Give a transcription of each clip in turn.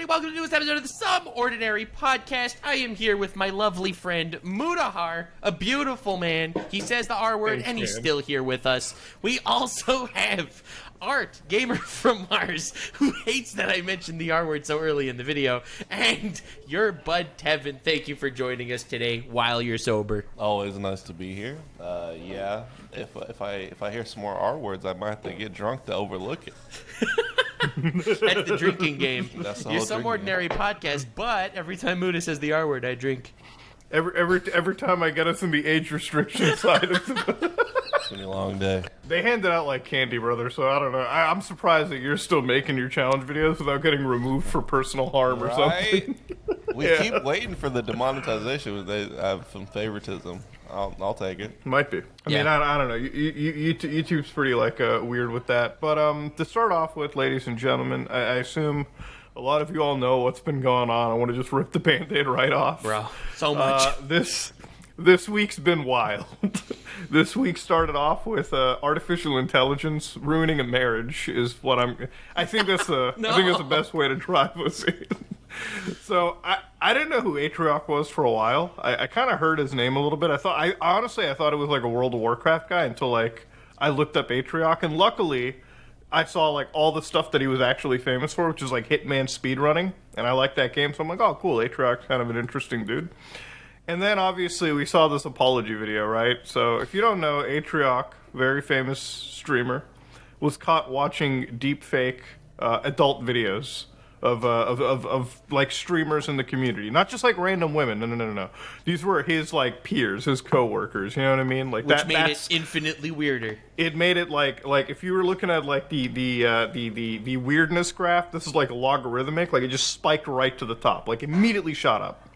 welcome to this episode of the Some Ordinary Podcast. I am here with my lovely friend Mudahar, a beautiful man. He says the R word, and he's still here with us. We also have Art, gamer from Mars, who hates that I mentioned the R word so early in the video, and YourBudTevin. Thank you for joining us today while you're sober. Always nice to be here. Yeah, if I hear some more R words, I might have to get drunk to overlook it. That's the drinking game. That's the You're whole Some drinking Ordinary Podcast, but every time Muda says the R word, I drink. Every time I get us in the age restriction side of the... It's been a long day. They hand it out like candy, brother, so I don't know. I'm surprised that you're still making your challenge videos without getting removed for personal harm or something. We keep waiting for the demonetization. They have some favoritism. I'll take it. Might be. I mean, I don't know. YouTube's pretty weird with that. But to start off with, ladies and gentlemen, I assume a lot of you all know what's been going on. I want to just rip the Band-Aid right off. Bro, so much. This week's been wild. This week started off with artificial intelligence ruining a marriage. Is what I think that's I think that's the best way to drive us in. So I didn't know who Atrioc was for a while. I kind of heard his name a little bit. I honestly thought it was like a World of Warcraft guy until I looked up Atrioc, and luckily I saw all the stuff that he was actually famous for, which is Hitman speedrunning, and I like that game. So I'm like, oh cool, Atrioc's kind of an interesting dude. And then obviously we saw this apology video, right? So if you don't know, Atrioc, very famous streamer, was caught watching deepfake adult videos of streamers in the community, not just random women. No. These were his peers, his coworkers. You know what I mean? Which made it infinitely weirder. It made it like if you were looking at the weirdness graph, this is logarithmic. It just spiked right to the top, immediately shot up.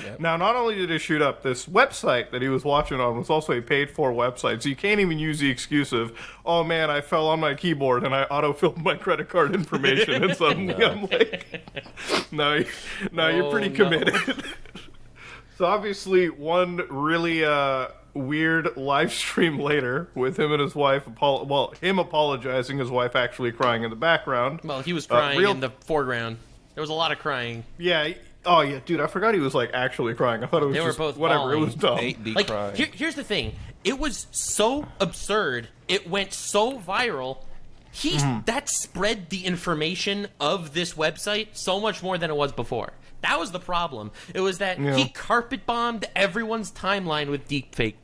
Yep. Now, not only did it shoot up, this website that he was watching on was also a paid-for website, so you can't even use the excuse of, oh man, I fell on my keyboard and I auto-filled my credit card information, and suddenly I'm no, you're pretty committed. So obviously, one really weird live stream later with him and his wife, him apologizing, his wife actually crying in the background. Well, he was crying in the foreground. There was a lot of crying. Yeah. Oh yeah, dude! I forgot he was actually crying. I thought it was just both whatever. bawling. It was dumb. Here's the thing: it was so absurd. It went so viral. That spread the information of this website so much more than it was before. That was the problem. It was that he carpet bombed everyone's timeline with deepfake.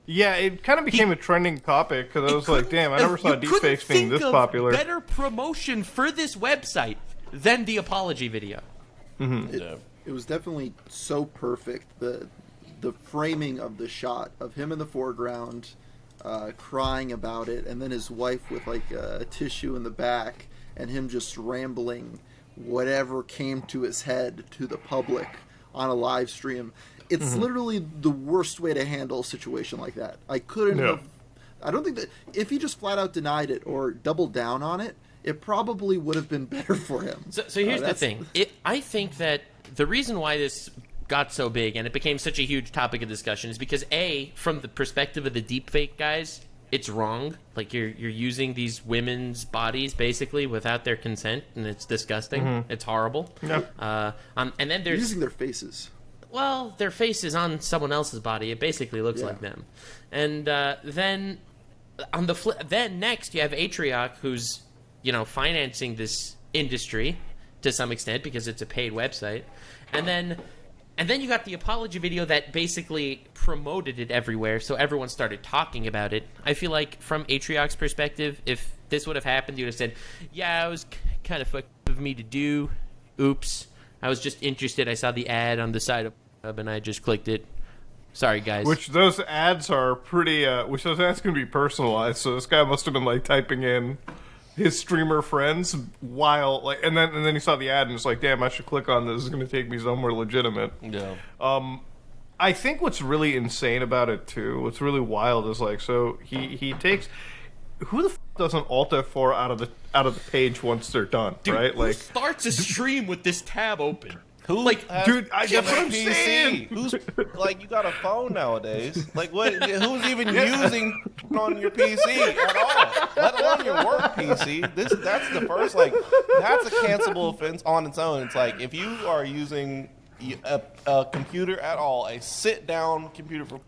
Yeah, it kind of became a trending topic because I was like, damn, I never saw deepfakes being this popular. Better promotion for this website than the apology video. It was definitely so perfect. The framing of the shot of him in the foreground crying about it, and then his wife with a tissue in the back, and him just rambling whatever came to his head to the public on a live stream. It's literally the worst way to handle a situation like that. I don't think that if he just flat out denied it or doubled down on it, it probably would have been better for him. So here's the thing. I think that the reason why this got so big and it became such a huge topic of discussion is because, A, from the perspective of the deepfake guys, it's wrong. You're using these women's bodies, basically, without their consent, and it's disgusting. It's horrible. Yep. And then there's... using their faces. Well, their face is on someone else's body. It basically looks like them. And then on the then next you have Atrioc, who's financing this industry to some extent because it's a paid website, and then you got the apology video that basically promoted it everywhere, so everyone started talking about it. I feel like from Atrioc's perspective, if this would have happened, he would have said, "Yeah, it was kind of fucked of me to do. Oops, I was just interested. I saw the ad on the side of Hub and I just clicked it. Sorry, guys." Which those ads are pretty. Which those ads can be personalized. So this guy must have been typing in his streamer friends while and then he saw the ad and was like, damn, I should click on this. It's going to take me somewhere legitimate. Yeah. I think what's really insane about it too, what's really wild is so he takes, who the f doesn't Alt F4 out of the page once they're done, dude, right? Who starts a stream with this tab open? Who Like, has dude, that's what I'm PC? saying. Who's like, you got a phone nowadays? Like, what? Who's even using on your PC at all? Let alone your work PC. That's the first, like, that's a cancelable offense on its own. It's like, if you are using a computer at all, a sit-down computer for.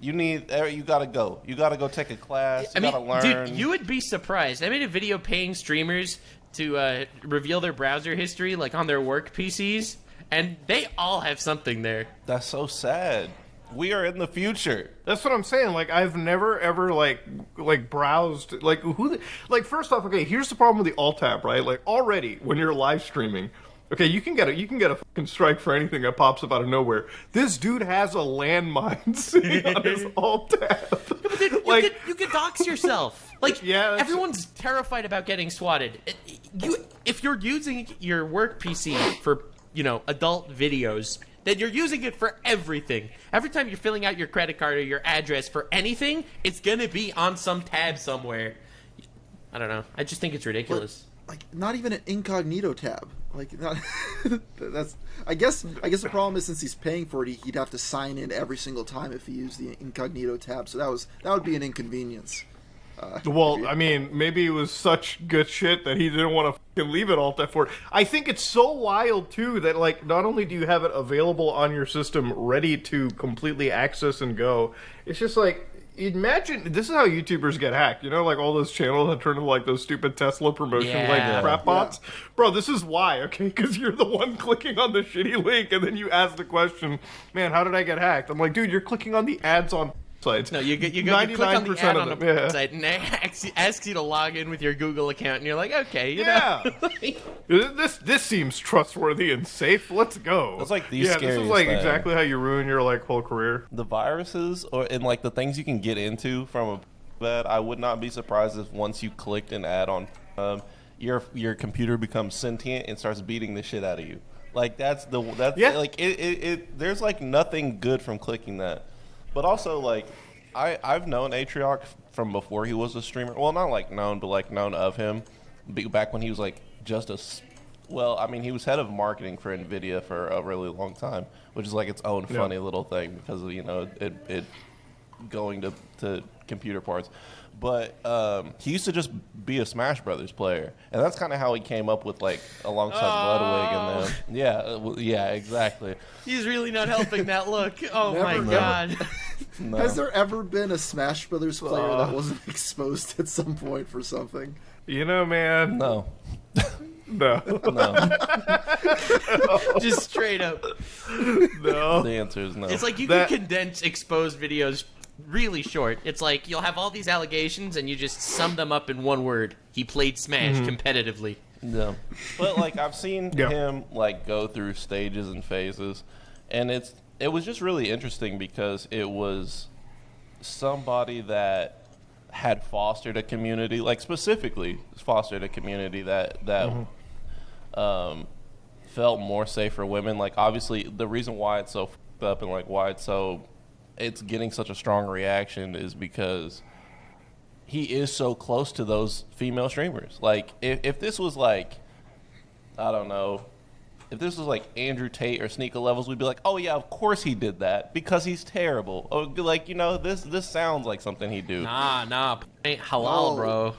You gotta go. You gotta go take a class. You gotta learn. Dude, you would be surprised. I made a video paying streamers to reveal their browser history, like on their work PCs, and they all have something there. That's so sad. We are in the future. That's what I'm saying. Like, I've never ever like browsed like first off, okay, here's the problem with the alt tab, right? Like, already when you're live streaming, okay, you can get a fucking strike for anything that pops up out of nowhere. This dude has a landmine sitting on his alt tab. Dude, you could dox yourself. Like, Yeah, everyone's terrified about getting swatted. If you're using your work PC for, adult videos, then you're using it for everything. Every time you're filling out your credit card or your address for anything, it's gonna be on some tab somewhere. I don't know. I just think it's ridiculous. Like, not even an incognito tab. Like, not that's. I guess the problem is, since he's paying for it, he'd have to sign in every single time if he used the incognito tab. So that would be an inconvenience. Well, I mean, maybe it was such good shit that he didn't want to fucking leave it alt F4. I think it's so wild too that, like, not only do you have it available on your system, ready to completely access and go, it's just like, imagine this is how YouTubers get hacked. Like all those channels that turn into like those stupid Tesla promotion like crap bots. Yeah. Bro, this is why, okay? Because you're the one clicking on the shitty link, and then you ask the question, "Man, how did I get hacked?" I'm like, dude, you're clicking on the ads on sites. No, you click on the ad on the website, and it asks you to log in with your Google account, and you're like, okay, you know. This seems trustworthy and safe. Let's go. It's like the this scariest is like thing. exactly how you ruin your like whole career. The viruses and like the things you can get into from that, I would not be surprised if once you clicked an ad on your computer becomes sentient and starts beating the shit out of you. Like that's like it there's like nothing good from clicking that. But also, like, I've known Atrioc from before he was a streamer. Well, not like known, but like known of him back when he was like just he was head of marketing for NVIDIA for a really long time, which is like its own funny little thing because of, it going to computer parts. But he used to just be a Smash Brothers player, and that's kind of how he came up with, like, alongside Ludwig and them. Yeah, exactly. He's really not helping that look. Oh my god. No. Has there ever been a Smash Brothers player that wasn't exposed at some point for something? Man. No. No. Just straight up. No. The answer is no. It's like you can condense exposed videos really short. It's like you'll have all these allegations and you just sum them up in one word. He played Smash competitively. No. But like I've seen him like go through stages and phases, and it was just really interesting because it was somebody that had fostered a community, like specifically fostered a community that felt more safe for women. Like obviously the reason why it's so f***ed up and like why it's getting such a strong reaction is because he is so close to those female streamers. Like, if this was like, I don't know, if this was like Andrew Tate or Sneaker Levels, we'd be like, oh yeah, of course he did that because he's terrible. Or like, this sounds like something he'd do. Nah, ain't halal, bro.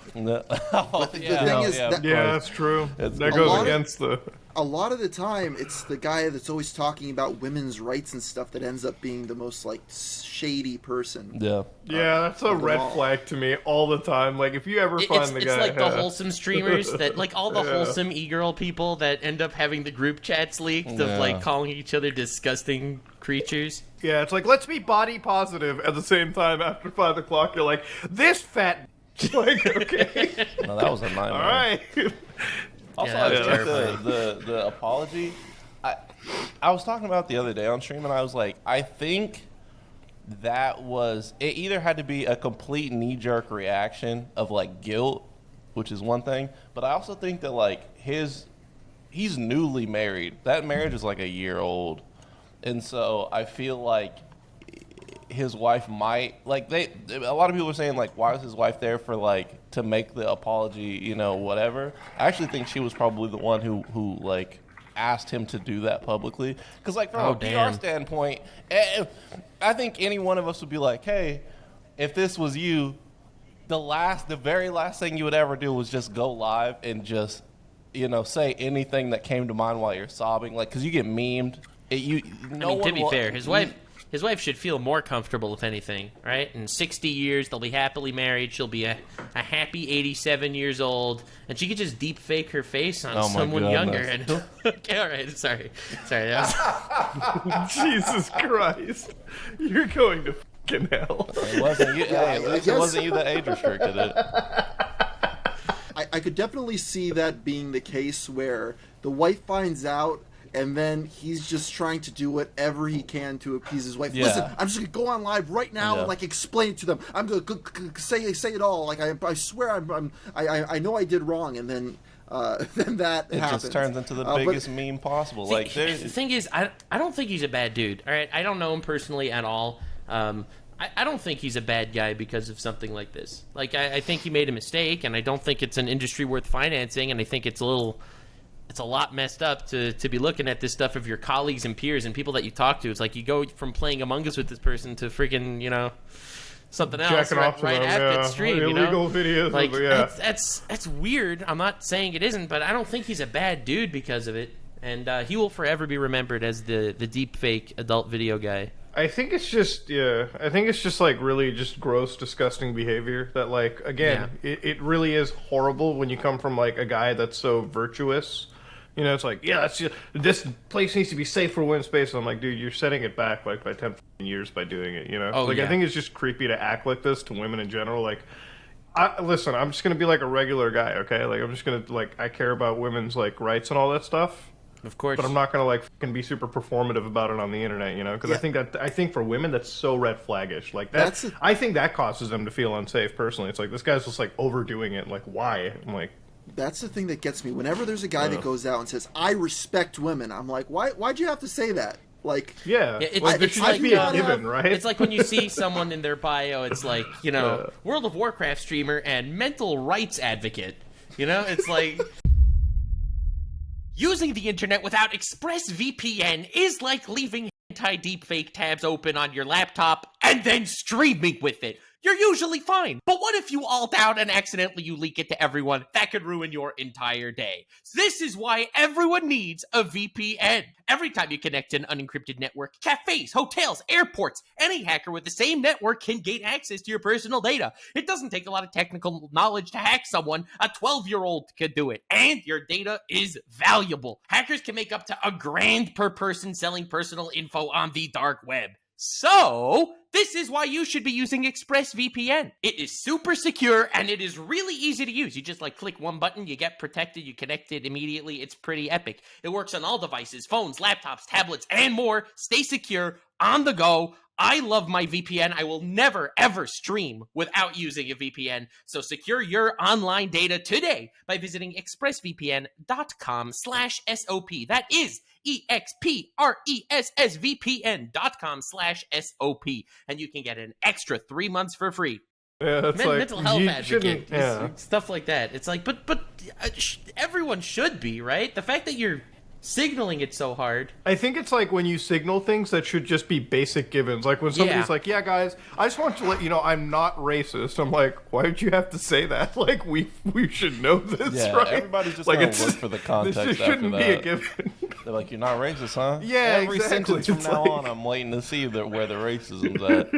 That's true. That goes against the. A lot of the time, it's the guy that's always talking about women's rights and stuff that ends up being the most, like, shady person. Yeah. That's a red flag to me all the time. Like, if you ever find the guy... It's like the wholesome streamers, that like all the wholesome e-girl people that end up having the group chats leaked of, like, calling each other disgusting creatures. Yeah, it's like, let's be body positive. At the same time, after 5 o'clock, you're like, this fat... like, okay. No, that was a nightmare. All right. Also, Yeah, that was I think the apology, I was talking about the other day on stream, and I was like, I think that it either had to be a complete knee-jerk reaction of, like, guilt, which is one thing, but I also think that, like, he's newly married. That marriage is, like, a year old, and so I feel like his wife might, like, a lot of people are saying, like, why was his wife there for, like, to make the apology, whatever. I actually think she was probably the one who like asked him to do that publicly. Because, like, from Oh, a PR damn. standpoint, I think any one of us would be like, hey, if this was you, the very last thing you would ever do was just go live and just, you know, say anything that came to mind while you're sobbing, like, because you get memed. To be fair, his wife should feel more comfortable, if anything, right? In 60 years, they'll be happily married. She'll be a happy 87 years old, and she could just deep fake her face on someone younger. And okay, all right, sorry. That was... Jesus Christ, you're going to fucking hell. It wasn't you. Hey, at least it wasn't you that age restricted it. I could definitely see that being the case where the wife finds out, and then he's just trying to do whatever he can to appease his wife. Yeah. Listen, I'm just gonna go on live right now and like explain it to them. I'm gonna say it all. Like I swear I know I did wrong, and then that It happens. just turns into the biggest meme possible. Like, the thing is, I don't think he's a bad dude. All right, I don't know him personally at all. I don't think he's a bad guy because of something like this. Like, I think he made a mistake, and I don't think it's an industry worth financing, and I think it's a lot messed up to be looking at this stuff of your colleagues and peers and people that you talk to. It's like you go from playing Among Us with this person to freaking, you know, something else right after the stream, you know? Illegal videos. Like, that's weird. I'm not saying it isn't, but I don't think he's a bad dude because of it. And he will forever be remembered as the deepfake adult video guy. I think it's just like really just gross, disgusting behavior that, like, again, it really is horrible when you come from like a guy that's so virtuous. You know, it's like, this place needs to be safe for women's space. And I'm like, dude, you're setting it back like by 10 years by doing it, you know? I think it's just creepy to act like this to women in general. Like, listen, I'm just going to be like a regular guy, okay? Like, I'm just going to, like, I care about women's, like, rights and all that stuff. Of course. But I'm not going to, like, fucking be super performative about it on the internet, you know? Because I think for women, that's so red flaggish. Like, I think that causes them to feel unsafe, personally. It's like, this guy's just, like, overdoing it. Like, why? I'm like... That's the thing that gets me. Whenever there's a guy that goes out and says, I respect women, I'm like, why'd you have to say that? Like, there should just be a given, right? It's like when you see someone in their bio, it's like, you know, World of Warcraft streamer and mental rights advocate. You know, it's like... Using the internet without ExpressVPN is like leaving hentai deepfake tabs open on your laptop and then streaming with it. You're usually fine. But what if you alt out and accidentally you leak it to everyone? That could ruin your entire day. This is why everyone needs a VPN. Every time you connect to an unencrypted network, cafes, hotels, airports, any hacker with the same network can gain access to your personal data. It doesn't take a lot of technical knowledge to hack someone. A 12-year-old could do it. And your data is valuable. Hackers can make up to $1,000 per person selling personal info on the dark web. So, this is why you should be using ExpressVPN. It is super secure and it is really easy to use. You just like click one button, you get protected, you connect it immediately. It's pretty epic. It works on all devices, phones, laptops, tablets, and more. Stay secure, on the go. I love my VPN. I will never, ever stream without using a VPN. So secure your online data today by visiting expressvpn.com/SOP. That is expressvpn.com/SOP. And you can get an extra 3 months for free. Yeah, that's like, mental health advocate, stuff like that. It's like, but everyone should be, right? The fact that you're signaling it so hard. I think it's like when you signal things that should just be basic givens. Like when somebody's like, yeah, guys, I just want to let you know I'm not racist. I'm like, why did you have to say that? Like, we should know this, right? Everybody's just like, going to look for the context this shouldn't after be that. a given. They're like, you're not racist, huh? Yeah, Every exactly. sentence from now on, I'm waiting to see where the racism's at.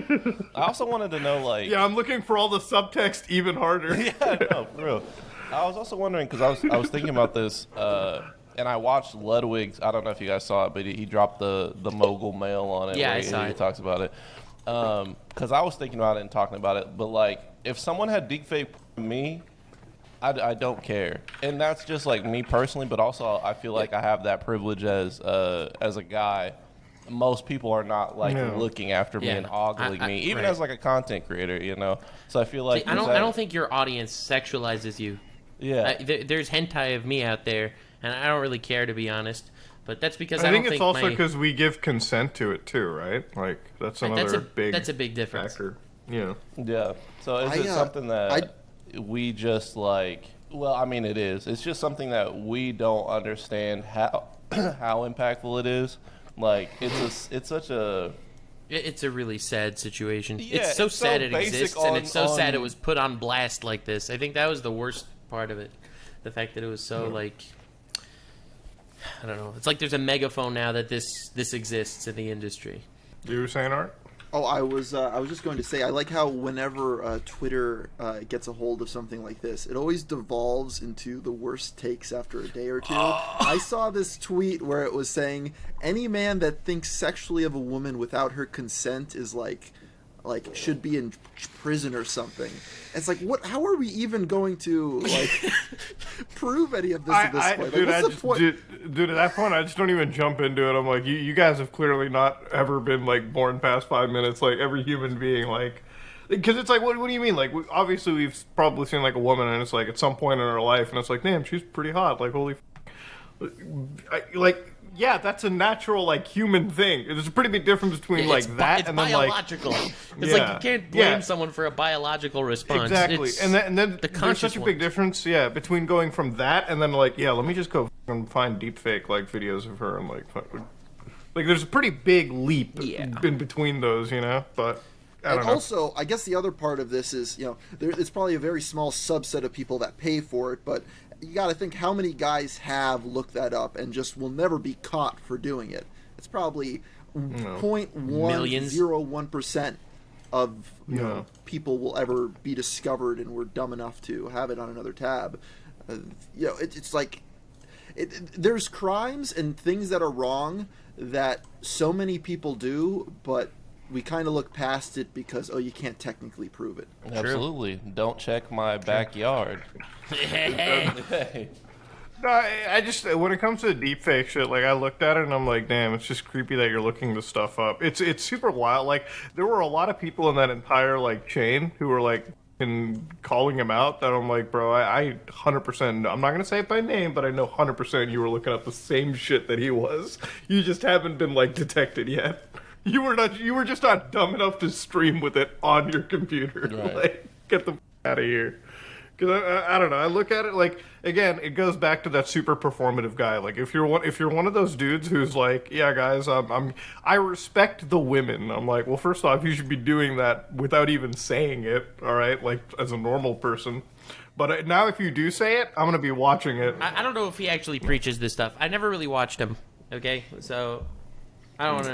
I also wanted to know, like... Yeah, I'm looking for all the subtext even harder. Yeah, no, for real. I was also wondering, because I was thinking about this... and I watched Ludwig's. I don't know if you guys saw it, but he dropped the mogul mail on it. Yeah, where I saw he it. talks about it. Because I was thinking about it and talking about it, but like, if someone had deepfake me, I don't care, and that's just like me personally. But also, I feel like I have that privilege as a guy. Most people are not like looking after me and ogling me, even as like a content creator, you know. So I feel like I don't think your audience sexualizes you. Yeah, there's hentai of me out there. And I don't really care, to be honest. But that's because I think it's also because we give consent to it too, right? Like that's another big. That's a big difference. Factor. Yeah. Yeah. So is it something that we just like? Well, I mean, it is. It's just something that we don't understand how how impactful it is. Like it's such a. It's a really sad situation. Yeah, it's so sad it basic exists, and it's so sad it was put on blast like this. I think that was the worst part of it. The fact that it was so, like... I don't know. It's like there's a megaphone now that this exists in the industry. You were saying, Art? Oh, I was just going to say, I like how whenever Twitter gets a hold of something like this, it always devolves into the worst takes after a day or two. I saw this tweet where it was saying, any man that thinks sexually of a woman without her consent is like should be in prison or something. It's like, what? How are we even going to prove any of this at this point? Dude, what's the point? Dude, at that point, I just don't even jump into it. I'm like, you guys have clearly not ever been born past 5 minutes. Like every human being, because it's like, what do you mean? Like, obviously, we've probably seen a woman, and it's like at some point in her life, and it's like, damn, she's pretty hot. Like, holy, yeah, that's a natural human thing. There's a pretty big difference between that it's and then biological. It's you can't blame someone for a biological response. Exactly, and then there's such a big ones. difference, between going from that and then let me just go and find deepfake videos of her and there's a pretty big leap in between those, But I don't know. Also, I guess the other part of this is it's probably a very small subset of people that pay for it, but you got to think how many guys have looked that up and just will never be caught for doing it. It's probably 0.101% of people will ever be discovered and were dumb enough to have it on another tab. It's like there's crimes and things that are wrong that so many people do, but we kind of look past it because, you can't technically prove it. Absolutely. Don't check my backyard. No, I just, when it comes to deepfake shit, I looked at it and I'm like, damn, it's just creepy that you're looking this stuff up. It's super wild. There were a lot of people in that entire, chain who were, calling him out that I'm like, bro, I 100%, I'm not going to say it by name, but I know 100% you were looking up the same shit that he was. You just haven't been, detected yet. You were just not dumb enough to stream with it on your computer. Right. Get the out of here. Because I don't know. I look at it again. It goes back to that super performative guy. If you're one of those dudes who's yeah, guys, I respect the women. I'm like, well, first off, you should be doing that without even saying it. All right, as a normal person. But now, if you do say it, I'm gonna be watching it. I don't know if he actually preaches this stuff. I never really watched him. Okay, so I don't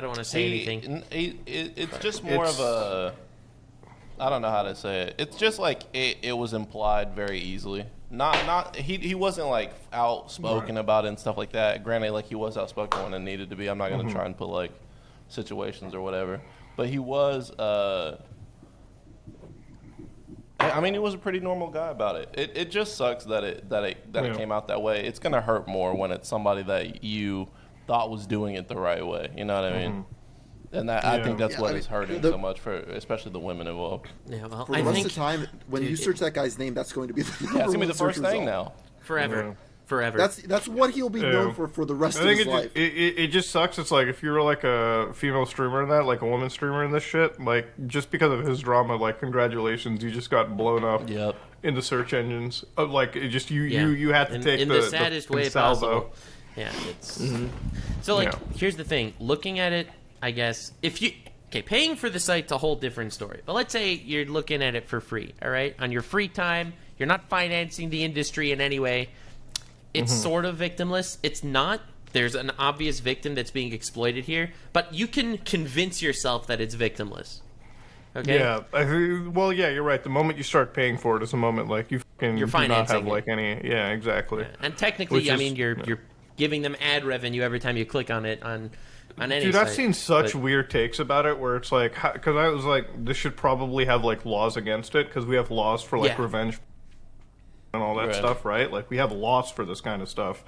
want to say anything. It's just more of a... I don't know how to say it. It's just it was implied very easily. He wasn't outspoken about it and stuff like that. Granted, he was outspoken when it needed to be. I'm not going to try and put situations or whatever. But he was... he was a pretty normal guy about it. It just sucks that it came out that way. It's going to hurt more when it's somebody that you thought was doing it the right way. You know what I mean? And I think that's what is hurting so much for especially the women involved. Yeah, well, for the rest of the time, when you search that guy's name, that's going to be the number it's going to be the one search first thing result. now. Forever. Yeah. Forever. That's what he'll be known for the rest of his life. It just sucks. It's if you were a female streamer in that, a woman streamer in this shit, just because of his drama, congratulations, you just got blown up in the search engines. It just you had to take the saddest way possible. Yeah, it's so here's the thing. Looking at it, I guess paying for the site's a whole different story. But let's say you're looking at it for free, all right? On your free time, you're not financing the industry in any way. It's sort of victimless. It's not. There's an obvious victim that's being exploited here, but you can convince yourself that it's victimless. Okay? Yeah. You're right. The moment you start paying for it is the moment you're do not have any. Yeah, exactly. Yeah. And technically, you're giving them ad revenue every time you click on it on any Dude, site. I've seen such weird takes about it where it's because I was this should probably have laws against it because we have laws for revenge and all that stuff, right? We have laws for this kind of stuff.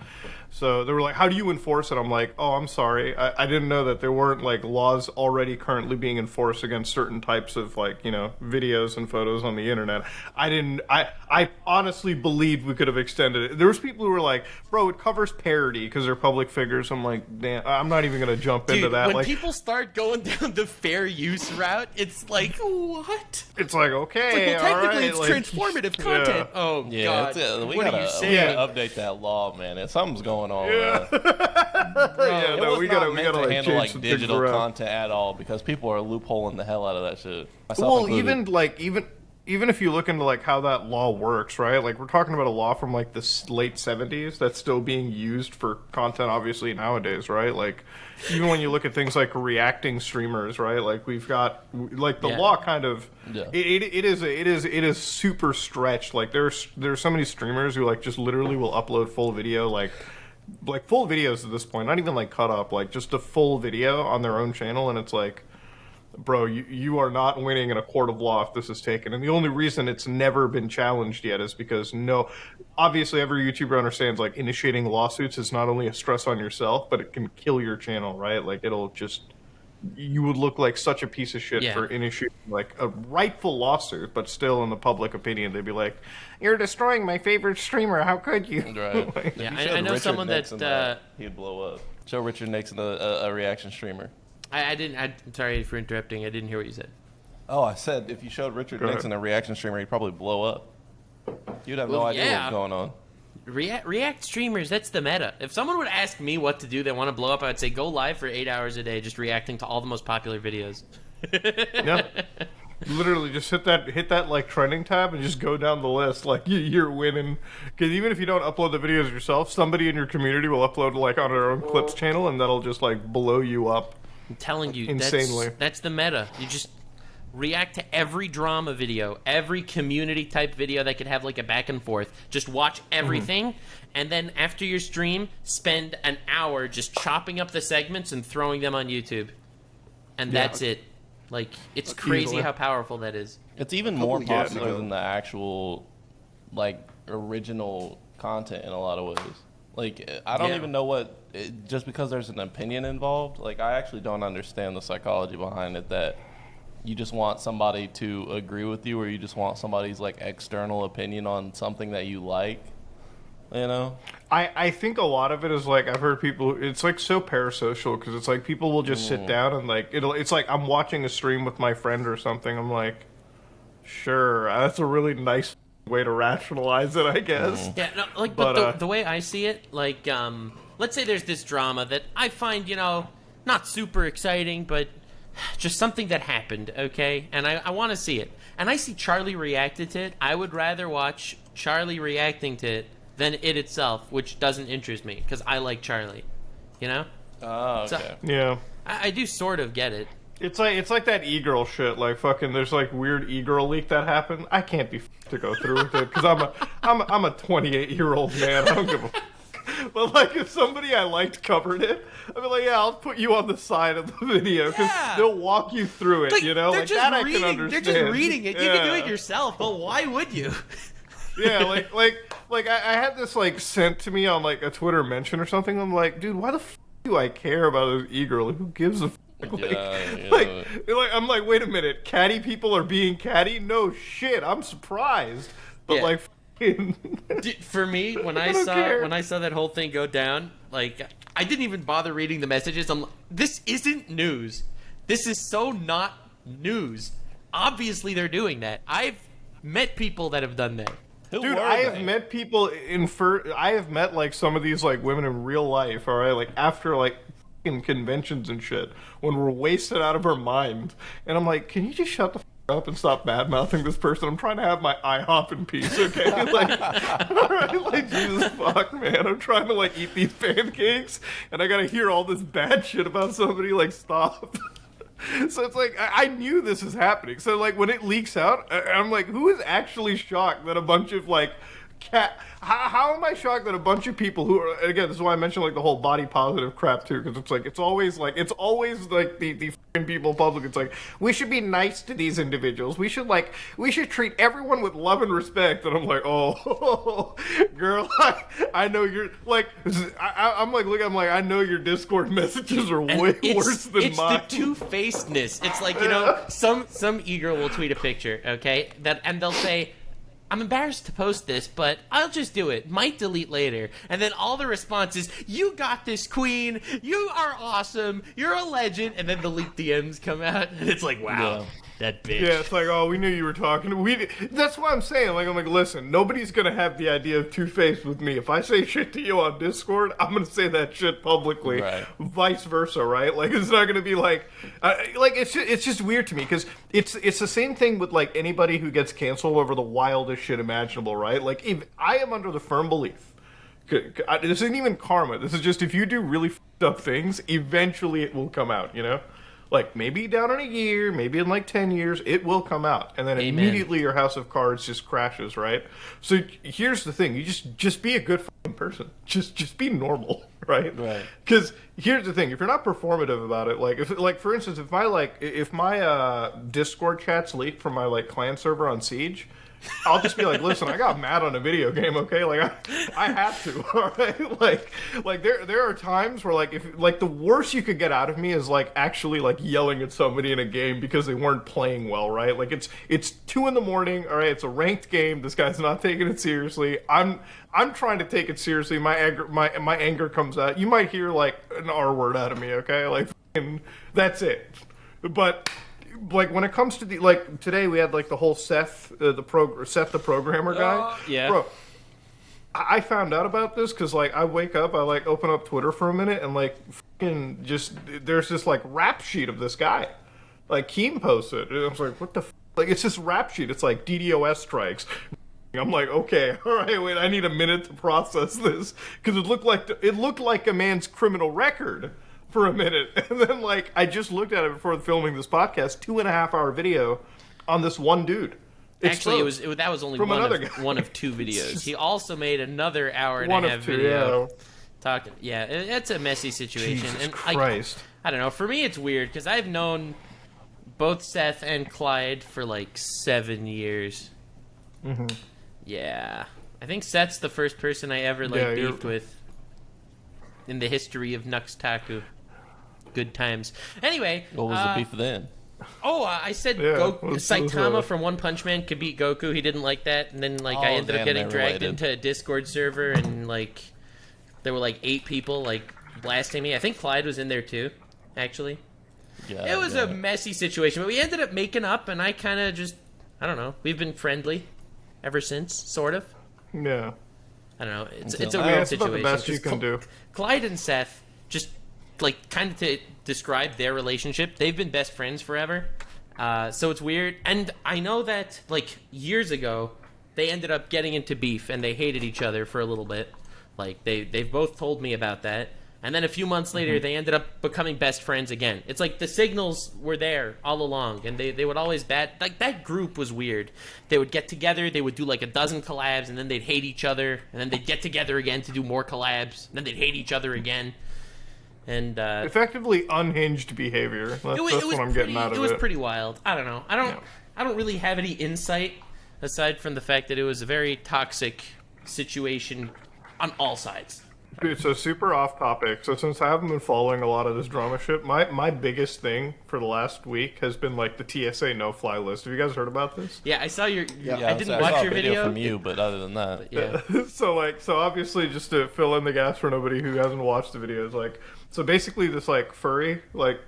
So they were how do you enforce it? I'm I'm sorry. I didn't know that there weren't laws already currently being enforced against certain types of videos and photos on the internet. I honestly believed we could have extended it. There was people who were bro, it covers parody because they're public figures. I'm damn, I'm not even going to jump into that. When people start going down the fair use route, it's what? It's okay, it's technically it's transformative content. Yeah. God, we what gotta, are you we saying? gotta update that law, man. Something's going on. Yeah. It was we not gotta meant to like handle change some things digital around. content at all because people are loopholing the hell out of that shit. Myself Well, included. even if you look into like how that law works, right? Like we're talking about a law from like the late 70s that's still being used for content, obviously nowadays, right? Like even when you look at things like reacting streamers, right? Like we've got like the law kind of it is super stretched. Like there's so many streamers who like just literally will upload full video like full videos at this point, not even like cut up, like just a full video on their own channel, and it's like, bro, you are not winning in a court of law if this is taken. And the only reason it's never been challenged yet is because obviously every YouTuber understands like initiating lawsuits is not only a stress on yourself, but it can kill your channel, right? Like you would look like such a piece of shit for initiating like a rightful lawsuit, but still in the public opinion, they'd be like, you're destroying my favorite streamer. How could you? Right. Like, Yeah, I know Richard someone Nixon, that... he'd blow up. Show Richard Nixon a reaction streamer. I'm sorry for interrupting. I didn't hear what you said. Oh, I said if you showed Richard Nixon a reaction streamer, he'd probably blow up. You'd have no idea what's going on. React streamers, that's the meta. If someone would ask me what to do, they want to blow up, I would say go live for 8 hours a day just reacting to all the most popular videos. Yeah. Literally just hit that like trending tab and just go down the list. Like you're winning. Because even if you don't upload the videos yourself, somebody in your community will upload like on their own clips channel, and that'll just like blow you up. I'm telling you, insanely. That's the meta. You just react to every drama video, every community type video that could have like a back and forth. Just watch everything, and then after your stream, spend an hour just chopping up the segments and throwing them on YouTube. And that's it. Like, it's crazy Easily. how powerful that is. It's even more years popular ago. than the actual, like, original content in a lot of ways. Like, I don't even know just because there's an opinion involved, like, I actually don't understand the psychology behind it, that you just want somebody to agree with you, or you just want somebody's, like, external opinion on something that you like, you know? I think a lot of it is like, I've heard people, it's like so parasocial, because it's like people will just sit down and like, it's like I'm watching a stream with my friend or something, I'm like, sure, that's a really nice way to rationalize it, I guess. Yeah, no, like, but the way I see it, like, let's say there's this drama that I find, not super exciting, but just something that happened, okay? And I want to see it. And I see Charlie reacted to it. I would rather watch Charlie reacting to it than it itself, which doesn't interest me, because I like Charlie, Oh, okay. So, Yeah. I do sort of get it. It's like that e-girl shit. Like fucking, there's like weird e-girl leak that happened. I can't be to go through with it because I'm a 28-year-old man. I don't give a. But like, if somebody I liked covered it, I'd be like, yeah, I'll put you on the side of the video because they'll walk you through it. Like, Like that I can understand. They're just reading it. You can do it yourself, but why would you? Yeah, like I had this like sent to me on like a Twitter mention or something. I'm like, dude, why the f do I care about this e-girl? Like, who gives a f? Like, I'm like, wait a minute, catty people are being catty? No shit, I'm surprised. But like, Dude, for me, when I saw that whole thing go down, like, I didn't even bother reading the messages. I'm like, this isn't news. This is so not news. Obviously, they're doing that. I've met people that have done that. Dude, I have met people I have met like some of these like women in real life, all right, like after like in conventions and shit, when we're wasted out of our mind, and I'm like, can you just shut the f up and stop bad mouthing this person? I'm trying to have my IHOP in peace, okay? Like, all right, like Jesus fuck, man, I'm trying to like eat these pancakes, and I gotta hear all this bad shit about somebody. Like, stop. So it's like, I knew this is happening. So like when it leaks out, I'm like, who is actually shocked that a bunch of like how am I shocked that a bunch of people who are, again, this is why I mentioned like the whole body positive crap too, because it's always like the f***ing people public. It's like, we should be nice to these individuals. We should treat everyone with love and respect. And I'm like, oh, girl, I know you're like, I'm like, look, I'm like, I know your Discord messages are way worse than mine. It's the two-facedness. It's like, some e-girl will tweet a picture, okay, and they'll say, I'm embarrassed to post this, but I'll just do it. Might delete later. And then all the response is, you got this, queen. You are awesome. You're a legend. And then the leaked DMs come out. And it's like, wow. That bitch. Yeah, it's like, oh, we knew you were talking. That's what I'm saying. Like, I'm like, listen, nobody's gonna have the idea of two-faced with me. If I say shit to you on Discord, I'm gonna say that shit publicly. Right. Vice versa, right? Like, it's not gonna be like it's just weird to me because it's the same thing with like anybody who gets canceled over the wildest shit imaginable, right? Like, if I am under the firm belief. This isn't even karma. This is just if you do really f***ed up things, eventually it will come out, you know? Like, maybe down in a year, maybe in like 10 years, it will come out. And then immediately your house of cards just crashes, right? So here's the thing. You just be a good f***ing person. Just be normal, right? Right. Because here's the thing. If you're not performative about it, like for instance, if my Discord chats leak from my like clan server on Siege, I'll just be like, listen, I got mad on a video game, okay? Like, I had to, all right? Like there are times where, like, if, like, the worst you could get out of me is, like, actually, like, yelling at somebody in a game because they weren't playing well, right? Like, it's 2 a.m, all right? It's a ranked game. This guy's not taking it seriously. I'm trying to take it seriously. My anger comes out. You might hear, like, an R word out of me, okay? Like, that's it. But... like when it comes to the like today we had like the whole Seth the Programmer guy. Yeah. Bro, I found out about this because like I wake up, I like open up Twitter for a minute and like fucking just there's this like rap sheet of this guy. Like Keem posted. And I was like, what the like it's this rap sheet. It's like DDoS strikes. I'm like, okay, all right, wait, I need a minute to process this because it looked like a man's criminal record. For a minute, and then like I just looked at it before filming this podcast. 2.5-hour video on this one dude. Actually, that was only one of 2 videos. He also made another hour-and-a-half video talking. Yeah, it's a messy situation. Jesus and Christ. I don't know. For me, it's weird because I've known both Seth and Clyde for like 7 years. Mm-hmm. Yeah, I think Seth's the first person I ever beefed with in the history of Nux Taku. Good times. Anyway, what was the beef then? Oh, I said Saitama from One Punch Man could beat Goku. He didn't like that, and then like I ended up getting dragged into a Discord server, and like there were like 8 people like blasting me. I think Clyde was in there too, actually. Yeah, it was a messy situation, but we ended up making up, and I kind of just I don't know. We've been friendly ever since, sort of. Yeah. I don't know. It's a weird situation. About the best you can do. Clyde and Seth just. Like, kind of to describe their relationship, they've been best friends forever. So it's weird. And I know that, like, years ago, they ended up getting into beef, and they hated each other for a little bit. Like, they've both told me about that. And then a few months later, they ended up becoming best friends again. It's like the signals were there all along, and they would always like, that group was weird. They would get together, they would do, like, 12 collabs, and then they'd hate each other, and then they'd get together again to do more collabs, and then they'd hate each other again. And effectively unhinged behavior. That's what I'm getting out of it. It was pretty wild. I don't know. I don't really have any insight aside from the fact that it was a very toxic situation on all sides. Dude, so super off topic. So since I haven't been following a lot of this drama shit, my biggest thing for the last week has been like the TSA no-fly list. Have you guys heard about this? Yeah, I saw your. Yeah, I didn't watch your video from you, but other than that, yeah. So obviously, just to fill in the gaps for nobody who hasn't watched the videos, like. So basically this, like, furry, like,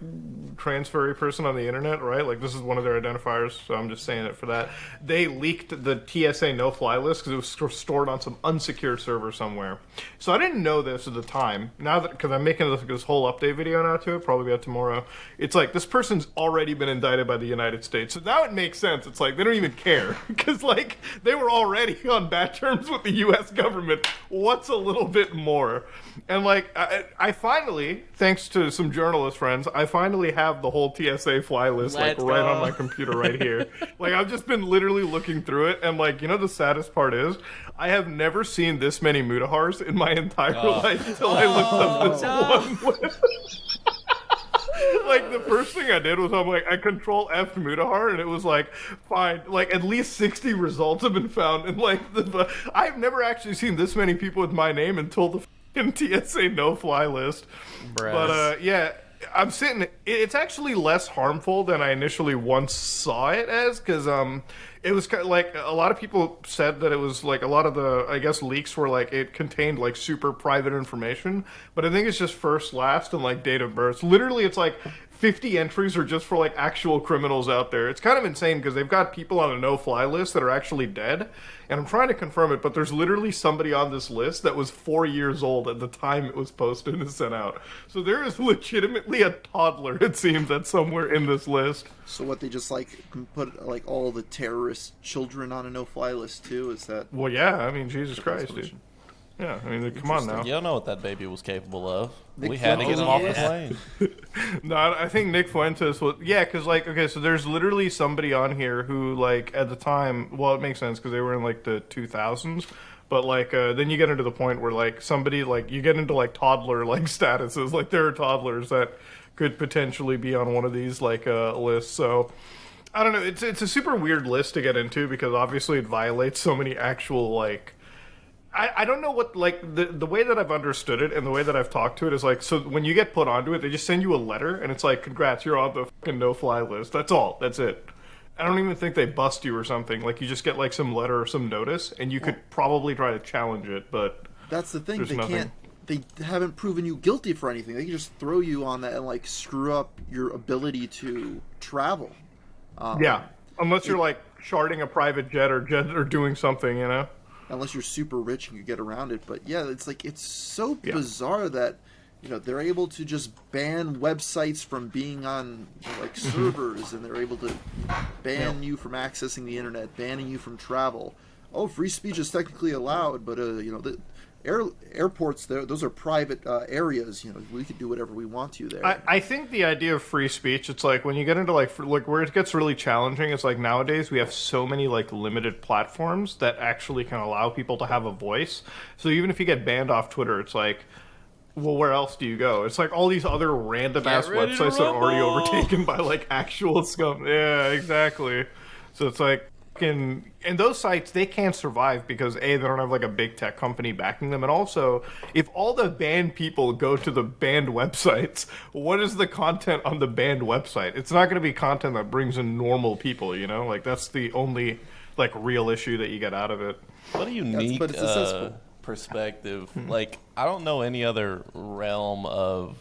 trans furry person on the internet, right? Like, this is one of their identifiers, so I'm just saying it for that. They leaked the TSA no-fly list because it was stored on some unsecure server somewhere. So I didn't know this at the time. Now that, because I'm making this whole update video now to it, probably about tomorrow, it's like, this person's already been indicted by the United States. So now it makes sense. It's like, they don't even care. Because, like, they were already on bad terms with the U.S. government. What's a little bit more? And, like, I finally... thanks to some journalist friends, I finally have the whole TSA fly list right on my computer right here. Like, I've just been literally looking through it, and, like, you know, the saddest part is I have never seen this many Mutahars in my entire life until I looked up this one list. Like, the first thing I did was I'm like, I control F Mutahar, and it was like, fine, like, at least 60 results have been found, and, like, I've never actually seen this many people with my name until the TSA no-fly list. Bruh. But yeah, I'm sitting. It's actually less harmful than I initially once saw it as, because it was kind of like a lot of people said that it was like a lot of the, I guess, leaks were like it contained like super private information. But I think it's just first, last, and like date of birth. Literally, it's like 50 entries are just for like actual criminals out there. It's kind of insane because they've got people on a no-fly list that are actually dead, and I'm trying to confirm it, but there's literally somebody on this list that was 4 years old at the time it was posted and sent out. So there is legitimately a toddler, it seems, that's somewhere in this list. So what, they just like put like all the terrorist children on a no-fly list too? Is that? Well, yeah, I mean, Jesus Christ, dude. Yeah, I mean, come on now. You don't know what that baby was capable of. Nick We had to get him off the Fuentes. plane. No, I think Nick Fuentes was... Yeah, because, like, okay, so there's literally somebody on here who, like, at the time... Well, it makes sense because they were in, like, the 2000s. But, like, then you get into the point where, like, somebody, like, you get into, like, toddler, like, statuses. Like, there are toddlers that could potentially be on one of these, like, lists. So, I don't know. It's a super weird list to get into because, obviously, it violates so many actual, like... I don't know what, like, the way that I've understood it and the way that I've talked to it is, like, so when you get put onto it, they just send you a letter, and it's like, congrats, you're on the fucking no-fly list. That's all. That's it. I don't even think they bust you or something. Like, you just get, like, some letter or some notice, and you could probably try to challenge it, but That's the thing. there's They nothing. can't. They haven't proven you guilty for anything. They can just throw you on that and like screw up your ability to travel. Yeah. Unless you're, like, sharding a private jet or doing something, you know? Unless you're super rich and you get around it. But yeah, it's like it's so Yeah. bizarre that they're able to just ban websites from being on like servers, and they're able to ban you from accessing the internet, banning you from travel. Oh, free speech is technically allowed, but the airports, those are private areas. We could do whatever we want to there. I think the idea of free speech, it's like when you get into like where it gets really challenging, it's like nowadays we have so many like limited platforms that actually can allow people to have a voice. So even if you get banned off Twitter, it's like, well, where else do you go? It's like all these other random ass ready to websites that are already rumble! overtaken by like actual scum. Yeah, exactly. So it's like, and those sites, they can't survive because A, they don't have like a big tech company backing them, and also if all the banned people go to the banned websites, what is the content on the banned website? It's not going to be content that brings in normal people, like that's the only like real issue that you get out of it. What a unique but it's a cesspool. perspective. Like, I don't know any other realm of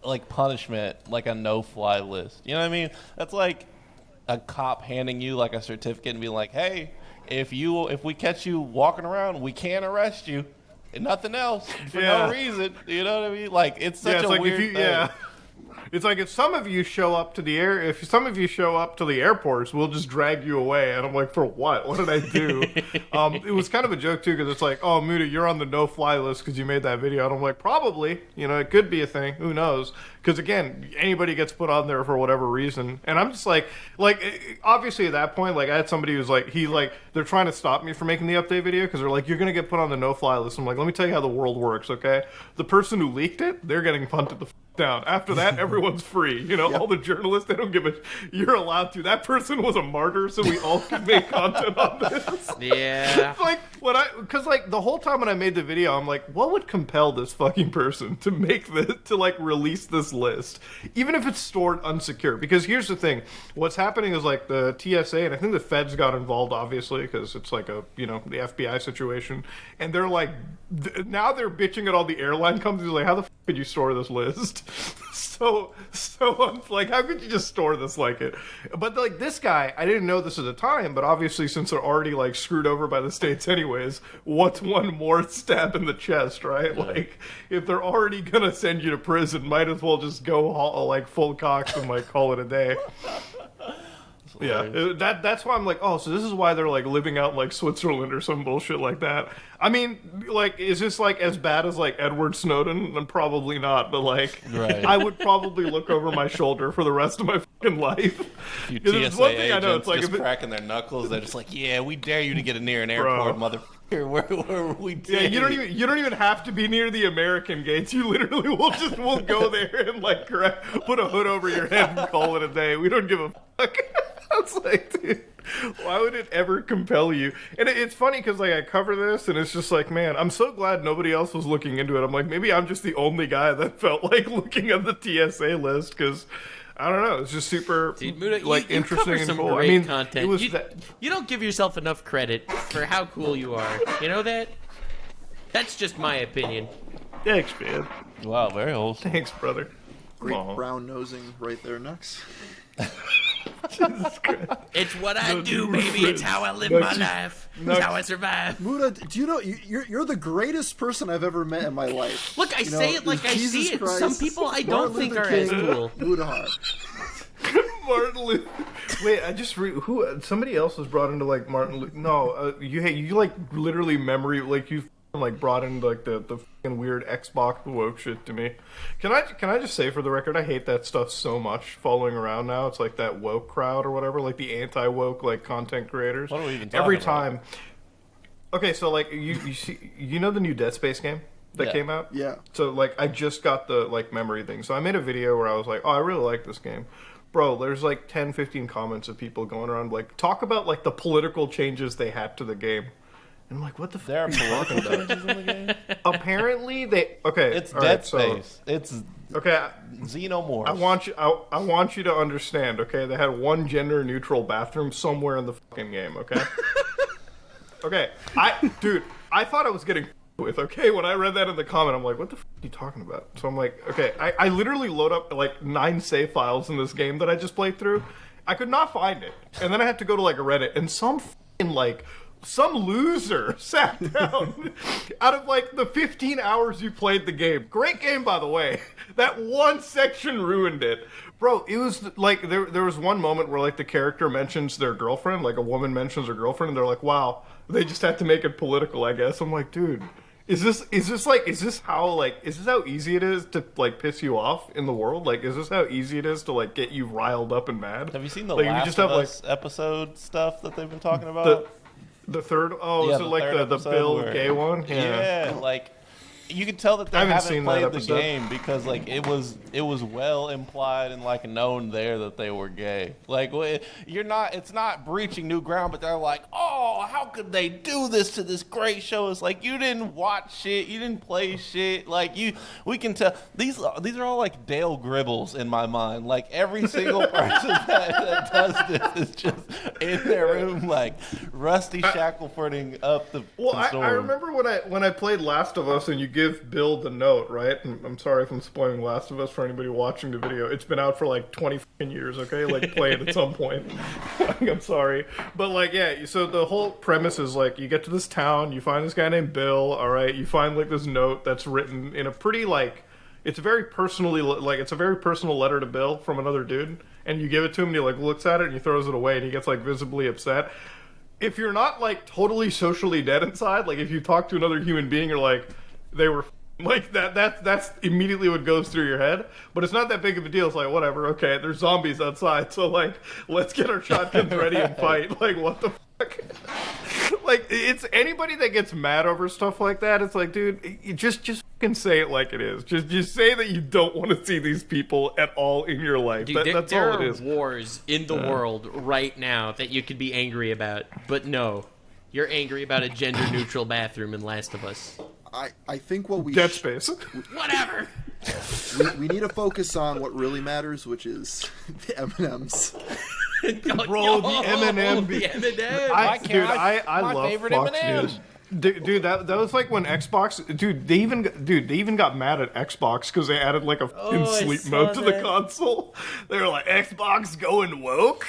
like punishment like a no-fly list. You know what I mean? That's like a cop handing you like a certificate and being like, "Hey, if we catch you walking around, we can't arrest you, and nothing else for no reason." You know what I mean? Like, it's such a like weird thing. It's like if some of you show up to the airports, we'll just drag you away. And I'm like, for what? What did I do? It was kind of a joke too, because it's like, oh, Muda, you're on the no-fly list because you made that video. And I'm like, probably. It could be a thing. Who knows? Because again, anybody gets put on there for whatever reason. And I'm just like, obviously at that point, like I had somebody who's like, they're trying to stop me from making the update video because they're like, you're gonna get put on the no-fly list. I'm like, let me tell you how the world works, okay? The person who leaked it, they're getting punted the down. After that, everyone's free. All the journalists, they don't give a... You're allowed to. That person was a martyr, so we all can make content on this. Yeah. Because the whole time when I made the video, I'm like, what would compel this fucking person to make this, to like release this list, even if it's stored unsecure? Because here's the thing, what's happening is like the TSA, and I think the feds got involved, obviously, because it's like a, the FBI situation, and they're like, now they're bitching at all the airline companies, like, how the could you store this list? so like, how could you just store this like it? But like this guy, I didn't know this at the time, but obviously since they're already like screwed over by the states anyways, what's one more stab in the chest, right? Yeah. Like, if they're already gonna send you to prison, might as well just go like full cocks and like call it a day. Yeah, that's why I'm like, oh, so this is why they're like living out in like Switzerland or some bullshit like that. I mean, like, is this like as bad as like Edward Snowden? And probably not, but like, right. I would probably look over my shoulder for the rest of my fucking life. You There's TSA one thing agents I know, it's like just if it, cracking their knuckles. They're just like, yeah, we dare you to get near an airport, motherfucker. Where we dare. Yeah, you don't even have to be near the American gates. You literally we'll go there and like put a hood over your head and call it a day. We don't give a fuck. It's like, dude, why would it ever compel you? And it's funny because like I cover this and it's just like, man, I'm so glad nobody else was looking into it. I'm like, maybe I'm just the only guy that felt like looking at the TSA list because I don't know, it's just super Dude, like you interesting cover some and cool. great I mean, content. it was you don't give yourself enough credit for how cool you are. You know that? That's just my opinion. Thanks, man. Wow, very wholesome. Thanks, brother. Great brown nosing right there next. It's what I do, baby. It's how I live my life. It's how I survive. Muda, do you know you're the greatest person I've ever met in my life? Look, I say it like I see it. Some people I don't think are as cool. Muda. Martin Luther. Wait, I just who? Somebody else was brought into like Martin Luther. No, you like literally memory like you like brought in like the fucking weird Xbox woke shit to me. Can I just say for the record, I hate that stuff so much. Following around now, it's like that woke crowd or whatever, like the anti-woke like content creators. What are we even talking Every about? time. Okay, so like you see, you know the new Dead Space game that came out? Yeah. So like I just got the like memory thing. So I made a video where I was like, oh, I really like this game. Bro, there's like 10, 15 comments of people going around like talk about like the political changes they had to the game. And I'm like, what the fuck? There are political changes in the game. Apparently they It's Dead Space. It's okay. Xenomorphs. I want you to understand. Okay, they had one gender neutral bathroom somewhere in the fucking game. Okay. Okay, I thought I was getting with. Okay, when I read that in the comment, I'm like, what the fuck are you talking about? So I'm like, okay, I literally load up like 9 save files in this game that I just played through. I could not find it, and then I had to go to like a Reddit, and some loser sat down out of like the 15 hours you played the game. Great game, by the way. That one section ruined it. Bro, it was like there was one moment where like the character mentions their girlfriend, like a woman mentions her girlfriend, and they're like, wow, they just had to make it political, I guess. I'm like, dude, is this how easy it is to like piss you off in the world? Like, is this how easy it is to like get you riled up and mad? Have you seen the like, Last of Us episode stuff that they've been talking about? The third, Yeah, is it like the Bill where- gay one? Yeah, like you can tell that they I haven't haven't seen that played the episode. game because like it was well implied and like known there that they were gay. Like it's not breaching new ground, but they're like, oh, how could they do this to this great show? It's like you didn't watch shit, you didn't play shit. Like we can tell these are all like Dale Gribbles in my mind. Like every single person that does this is just in their room like Rusty Shacklefording up the. Well, I storm. remember when I played Last of Us and you give Bill the note, right? And I'm sorry if I'm spoiling Last of Us for anybody watching the video. It's been out for like 20 fucking years, okay? Like play it at some point. I'm sorry. But like, yeah, so the whole premise is like you get to this town, you find this guy named Bill, all right? You find like this note that's written in a pretty like, it's a very personal letter to Bill from another dude. And you give it to him and he like looks at it and he throws it away and he gets like visibly upset. If you're not like totally socially dead inside, like if you talk to another human being, you're like, they were like that's immediately what goes through your head. But it's not that big of a deal. It's like, whatever, okay, there's zombies outside, so like let's get our shotguns ready and fight. Like, what the fuck? Like, it's anybody that gets mad over stuff like that, it's like, dude, you just fucking say it like it is. Just say that you don't want to see these people at all in your life. Dude, That's there all it are is. wars in the world right now that you could be angry about, but no, you're angry about a gender-neutral bathroom in Last of Us. I think what we Dead Space. Whatever. we need to focus on what really matters, which is the M&Ms. Bro, the M&M. The M&M. I my love favorite Fox M&Ms. News. Dude, that was like when Xbox. Dude, they even got mad at Xbox because they added like a fucking I sleep saw mode to the that. console. They were like, Xbox going woke,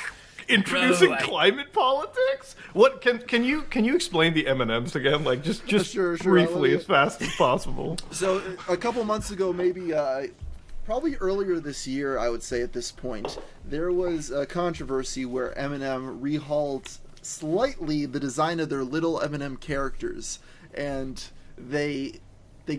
introducing climate politics. What can you explain the M&Ms again? Like just Sure, briefly, as fast as possible. So a couple months ago, maybe probably earlier this year, I would say at this point, there was a controversy where M&M rehauled slightly the design of their little M&M characters, and they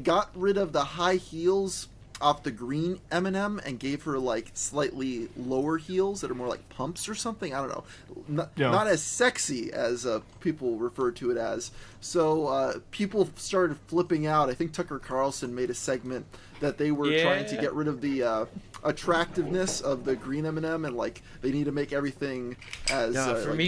got rid of the high heels off the green M&M and gave her like slightly lower heels that are more like pumps or something. I don't know, not as sexy as people refer to it as. So people started flipping out. I think Tucker Carlson made a segment that they were trying to get rid of the attractiveness of the green M&M, and like they need to make everything as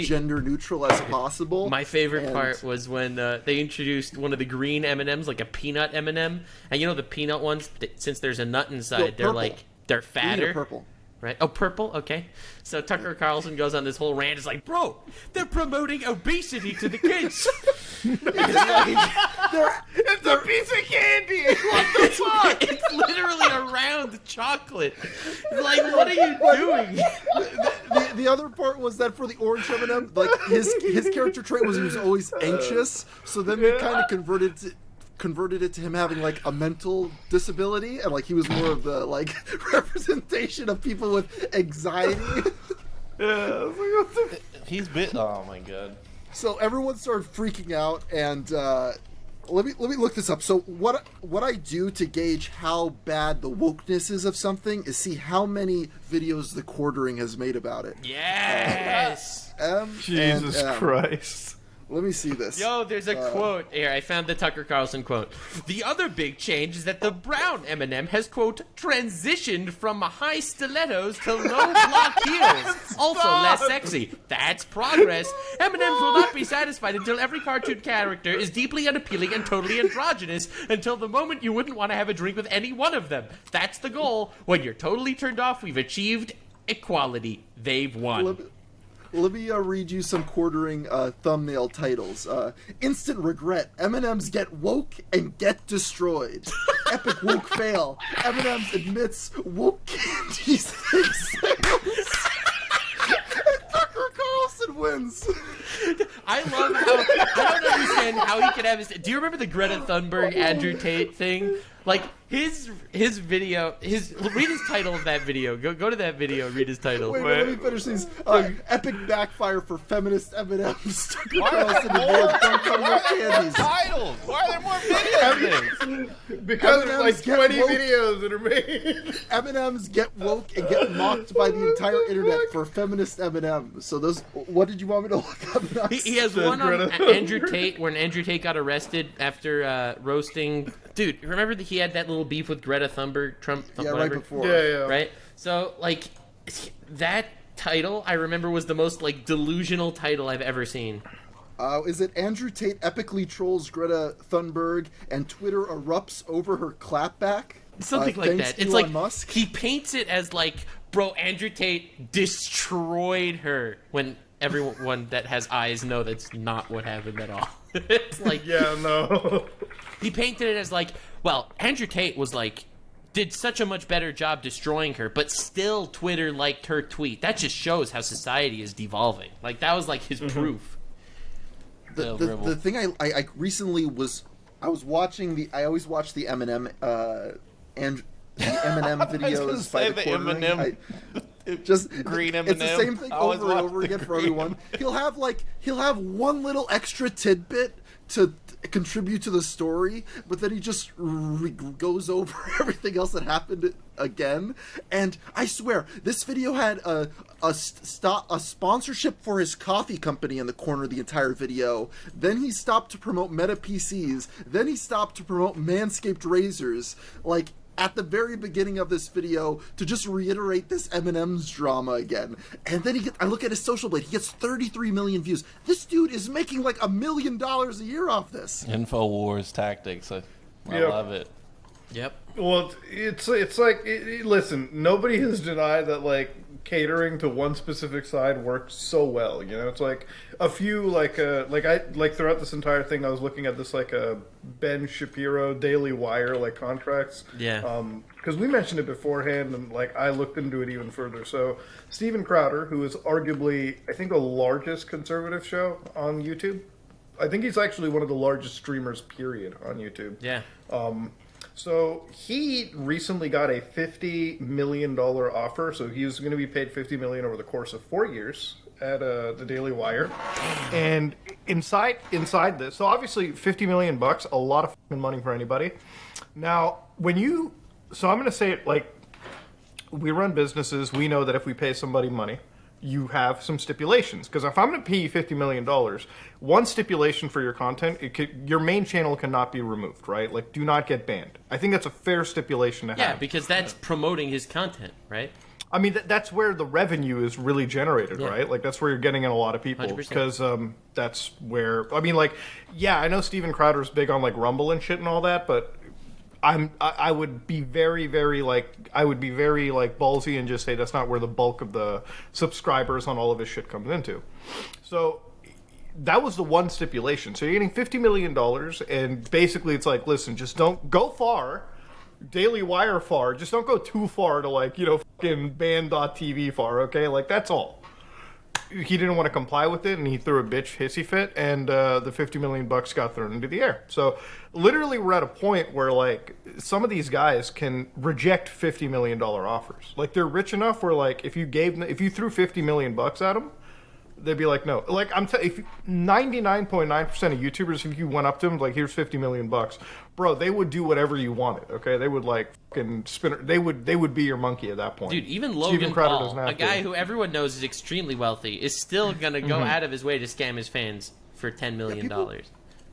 gender neutral as possible. My favorite part was when they introduced one of the green M&Ms, like a peanut M&M, and you know the peanut ones, since there's a nut inside, they're fatter. Purple. Right? Oh, purple? Okay. So Tucker Carlson goes on this whole rant. It's like, bro, they're promoting obesity to the kids. It's a piece of candy. What the fuck? It's literally a round chocolate. Like, what are you doing? The other part was that for the orange M&M, like his character trait was he was always anxious. So then they kind of converted it to him having like a mental disability, and like he was more of the like representation of people with anxiety. Yeah, He's bit. Oh my god. So everyone started freaking out, and let me look this up. So what I do to gauge how bad the wokeness is of something is see how many videos the Quartering has made about it. Yes. Jesus Christ. Let me see this. Yo, there's a quote here. I found the Tucker Carlson quote. The other big change is that the brown M&M has, quote, transitioned from high stilettos to low block heels. Also less sexy. That's progress. M&Ms will not be satisfied until every cartoon character is deeply unappealing and totally androgynous until the moment you wouldn't want to have a drink with any one of them. That's the goal. When you're totally turned off, we've achieved equality. They've won. Let me read you some Quartering thumbnail titles. Instant regret. M&Ms get woke and get destroyed. Epic woke fail. M&Ms admits woke candies think sales. Tucker Carlson wins. I love how I don't understand how he could have his. Do you remember the Greta Thunberg Andrew Tate thing? Like his video, read his title of that video. Go to that video. Read his title. Wait, let me finish these. Epic backfire for feminist M&Ms. Tucker Carlson and don't come with candies. Titles. Why are there more videos? Because there's like 20 woke. videos that are made. M&Ms get woke and get mocked by the entire internet for feminist M&Ms. So those, what did you want me to look up next? He has one on Andrew Tate when Andrew Tate got arrested after roasting. Dude, remember that he had that little beef with Greta Thunberg, Trump? Yeah, whatever? right before. Yeah. Right? So, like, that title, I remember, was the most, like, delusional title I've ever seen. Is it Andrew Tate epically trolls Greta Thunberg and Twitter erupts over her clapback? Something like thanks that. It's Elon like, Musk? he paints it as, like, bro, Andrew Tate destroyed her, when everyone that has eyes know that's not what happened at all. It's like... Yeah, no. He painted it as like, well, Andrew Tate was like, did such a much better job destroying her, but still Twitter liked her tweet. That just shows how society is devolving. Like, that was like his proof. The thing I recently was, I was watching I always watch the M&M, and the M&M videos by the Quartering. M&M. Just green M&M. It's the same thing over and over again for everyone. He'll have one little extra tidbit to contribute to the story, but then he just goes over everything else that happened again. And I swear, this video had a sponsorship for his coffee company in the corner the entire video. Then he stopped to promote Meta PCs. Then he stopped to promote Manscaped razors. Like, at the very beginning of this video to just reiterate this M&M's drama again. And then I look at his social blade, he gets 33 million views. This dude is making like $1 million a year off this. InfoWars tactics. I love it. Yep. Well, it's like, listen, nobody has denied that, like, catering to one specific side works so well, you know? It's like a few, throughout this entire thing, I was looking at this, like, Ben Shapiro Daily Wire, like, contracts. Yeah. Because we mentioned it beforehand, and, like, I looked into it even further. So, Steven Crowder, who is arguably, I think, the largest conservative show on YouTube. I think he's actually one of the largest streamers, period, on YouTube. Yeah. So he recently got a $50 million offer. So he was going to be paid $50 million over the course of 4 years at the Daily Wire. And inside this, so obviously $50 million, a lot of fucking money for anybody. Now, so I'm going to say it like, we run businesses. We know that if we pay somebody money, you have some stipulations. Because if I'm going to pay you $50 million, one stipulation for your content, your main channel cannot be removed, right? Like, do not get banned. I think that's a fair stipulation to have. Yeah, because that's promoting his content, right? I mean, that's where the revenue is really generated, right? Like, that's where you're getting in a lot of people. 100%. Because that's where, I mean, like, yeah, I know Steven Crowder's big on, like, Rumble and shit and all that, but I would be very, very, like, ballsy and just say that's not where the bulk of the subscribers on all of his shit comes into. So that was the one stipulation. So you're getting $50 million, and basically it's like, listen, just don't go far, Daily Wire far. Just don't go too far to, like, you know, fucking band.tv far, okay? Like, that's all. He didn't want to comply with it, and he threw a bitch hissy fit, and the $50 million got thrown into the air. So, literally, we're at a point where, like, some of these guys can reject $50 million offers. Like, they're rich enough where, like, if you threw $50 million at them, they'd be like, no. Like, 99.9% of YouTubers, if you went up to them, like, here's $50 million, bro, they would do whatever you wanted, okay? They would, like, fucking spin it. They would be your monkey at that point. Dude, even Logan Paul, a guy who everyone knows is extremely wealthy, is still going to go out of his way to scam his fans for $10 million.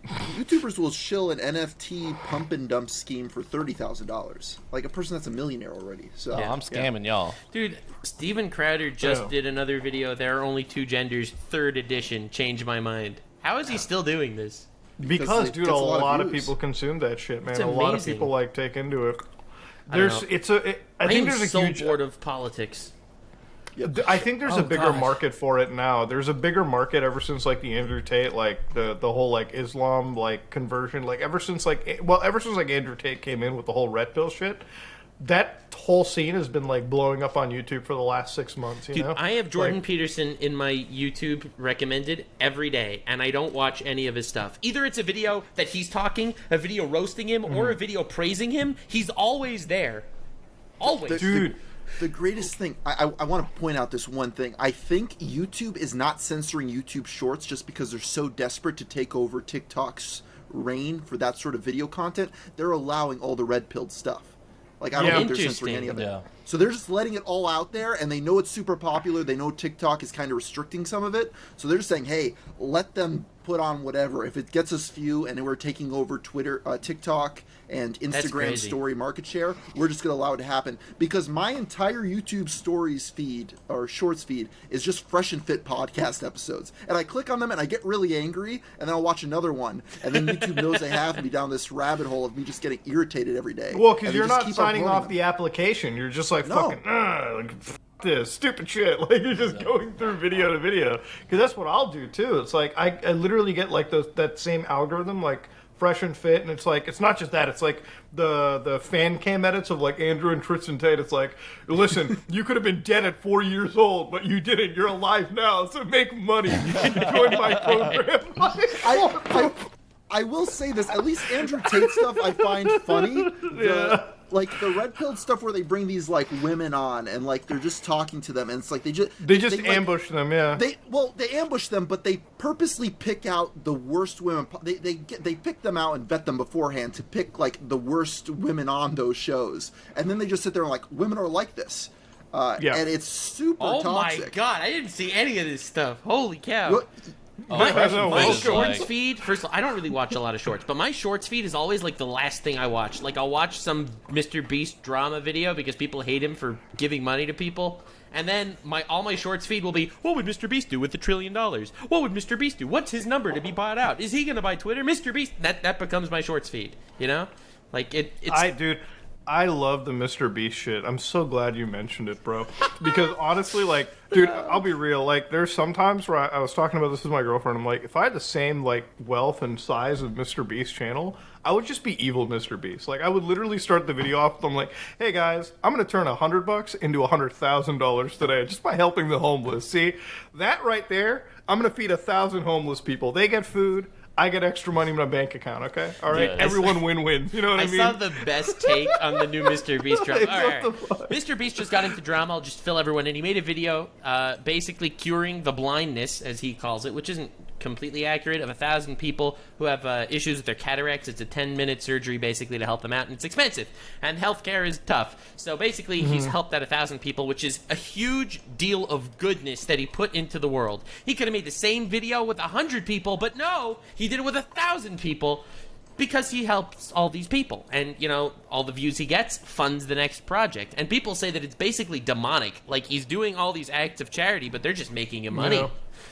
YouTubers will shill an NFT pump and dump scheme for $30,000. Like a person that's a millionaire already. So I'm scamming y'all. Dude, Steven Crowder just did another video, There Are Only Two Genders, 3rd edition, Changed My Mind. How is he still doing this? Because dude, a lot of people consume that shit, man. A lot of people, like, take into it. I think there's a so huge bored of politics. I think there's a bigger market for it now. There's a bigger market ever since, like, the Andrew Tate, like, the whole, like, Islam, like, conversion, like, ever since Andrew Tate came in with the whole red pill shit. That whole scene has been, like, blowing up on YouTube for the last 6 months, you know? I have Jordan Peterson in my YouTube recommended every day, and I don't watch any of his stuff. Either it's a video that he's talking, a video roasting him, or a video praising him. He's always there. Always. Dude. The greatest thing, I want to point out this one thing. I think YouTube is not censoring YouTube Shorts just because they're so desperate to take over TikTok's reign for that sort of video content. They're allowing all the red-pilled stuff. Like, I don't think they're censoring any of it. Yeah. So they're just letting it all out there, and they know it's super popular. They know TikTok is kind of restricting some of it. So they're just saying, hey, let them put on whatever. If it gets us view and we're taking over Twitter, TikTok, and Instagram story market share, we're just going to allow it to happen. Because my entire YouTube stories feed, or shorts feed, is just fresh and fit podcast episodes. And I click on them and I get really angry, and then I'll watch another one. And then YouTube knows they have me down this rabbit hole of me just getting irritated every day. Well, because you're not signing off the application. You're just like, fucking, like, this stupid shit. Like, you're just going through video to video. Because that's what I'll do, too. It's like, I literally get, like, that same algorithm, like, fresh and fit, and it's like, it's not just that, it's like the fan cam edits of, like, Andrew and Tristan Tate. It's like, listen, you could have been dead at 4 years old, but you didn't. You're alive now, so make money and join my program. I will say this, at least Andrew Tate stuff I find funny. Like, the red-pilled stuff where they bring these, like, women on, and, like, they're just talking to them, and it's like they just ambush them, yeah. They ambush them, but they purposely pick out the worst women. They pick them out and vet them beforehand to pick, like, the worst women on those shows, and then they just sit there and, like, women are like this. And it's super toxic. Oh my god, I didn't see any of this stuff. Holy cow. My shorts feed, first of all, I don't really watch a lot of shorts, but my shorts feed is always, like, the last thing I watch. Like, I'll watch some Mr. Beast drama video because people hate him for giving money to people, and then all my shorts feed will be, what would Mr. Beast do with $1 trillion? What would Mr. Beast do? What's his number to be bought out? Is he going to buy Twitter? Mr. Beast, that becomes my shorts feed, you know? Like, I love the Mr. Beast shit. I'm so glad you mentioned it, bro. Because honestly, like, dude, I'll be real. Like, there's sometimes where I was talking about this with my girlfriend. I'm like, if I had the same, like, wealth and size of Mr. Beast's channel, I would just be evil Mr. Beast. Like, I would literally start the video off with, I'm like, hey guys, I'm going to turn $100 into $100,000 today just by helping the homeless. See, that right there, I'm going to feed 1,000 homeless people. They get food. I get extra money in my bank account, okay? All right? Yeah, everyone win-win. You know what I mean? I saw the best take on the new Mr. Beast drama. All right. Mr. Beast just got into drama. I'll just fill everyone in. He made a video basically curing the blindness, as he calls it, which isn't completely accurate, of 1,000 people who have issues with their cataracts. It's a 10-minute surgery, basically, to help them out, and it's expensive. And healthcare is tough. So basically, he's helped out 1,000 people, which is a huge deal of goodness that he put into the world. He could have made the same video with 100 people, but no, he did it with 1,000 people because he helps all these people. And, you know, all the views he gets funds the next project. And people say that it's basically demonic. Like, he's doing all these acts of charity, but they're just making him money. Yeah.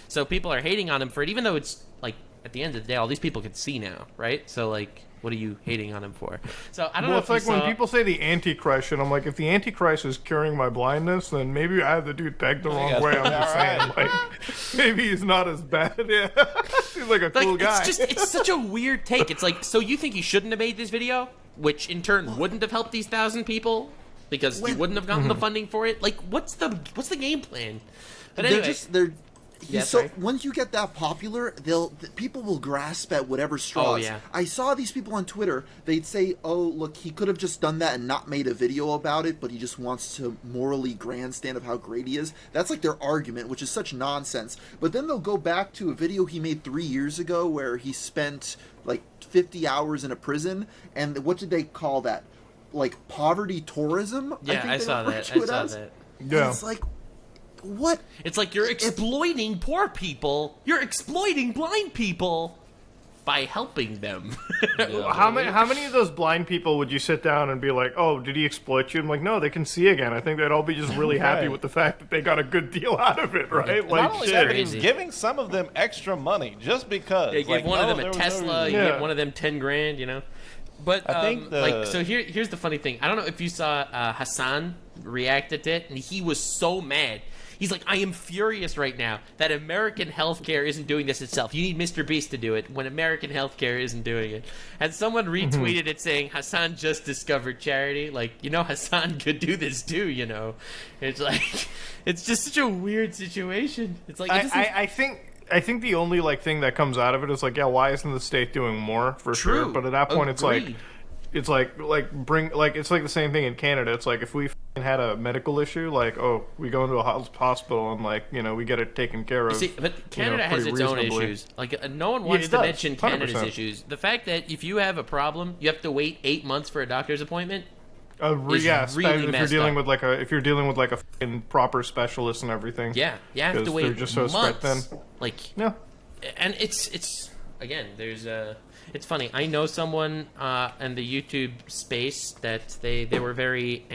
So people are hating on him for it, even though it's, like, at the end of the day, all these people can see now, right? So, like, what are you hating on him for? So, I don't know if it's like when people say the Antichrist, and I'm like, if the Antichrist is curing my blindness, then maybe I have the dude pegged the wrong way. I'm just saying, like, maybe he's not as bad. Yeah. Seems like a cool guy. It's such a weird take. It's like, so you think he shouldn't have made this video, which in turn wouldn't have helped these 1,000 people because he wouldn't have gotten the funding for it? Like, what's the game plan? But anyway, once you get that popular, people will grasp at whatever straws. Oh, yeah. I saw these people on Twitter. They'd say, "Oh, look, he could have just done that and not made a video about it, but he just wants to morally grandstand of how great he is." That's like their argument, which is such nonsense. But then they'll go back to a video he made 3 years ago where he spent like 50 hours in a prison, and what did they call that? Like poverty tourism? Yeah, I saw that. Yeah. And it's like, what? It's like you're exploiting poor people. You're exploiting blind people by helping them. How many of those blind people would you sit down and be like, "Oh, did he exploit you?" I'm like, no, they can see again. I think they'd all be just really happy with the fact that they got a good deal out of it, right? Like, shit, giving some of them extra money just because. Yeah, give one of them a Tesla. You give one of them 10 grand. You know. But I think so here's the funny thing. I don't know if you saw Hassan reacted to it, and he was so mad. He's like, I am furious right now that American healthcare isn't doing this itself. You need Mr. Beast to do it when American healthcare isn't doing it. And someone retweeted it saying, Hassan just discovered charity. Like, Hassan could do this too, It's like, it's just such a weird situation. It's like, I think the only thing that comes out of it is like, yeah, why isn't the state doing more for sure? But at that point, it's like it's like the same thing in Canada. It's like if we had a medical issue, like, oh, we go into a hospital and we get it taken care of. See, but Canada has its own issues. Like no one wants to mention Canada's 100%. Issues. The fact that if you have a problem, you have to wait 8 months for a doctor's appointment. Yes, really if you're dealing with like a fucking proper specialist and everything. Yeah, you have to wait just so months. And it's again, it's funny. I know someone in the YouTube space that they were very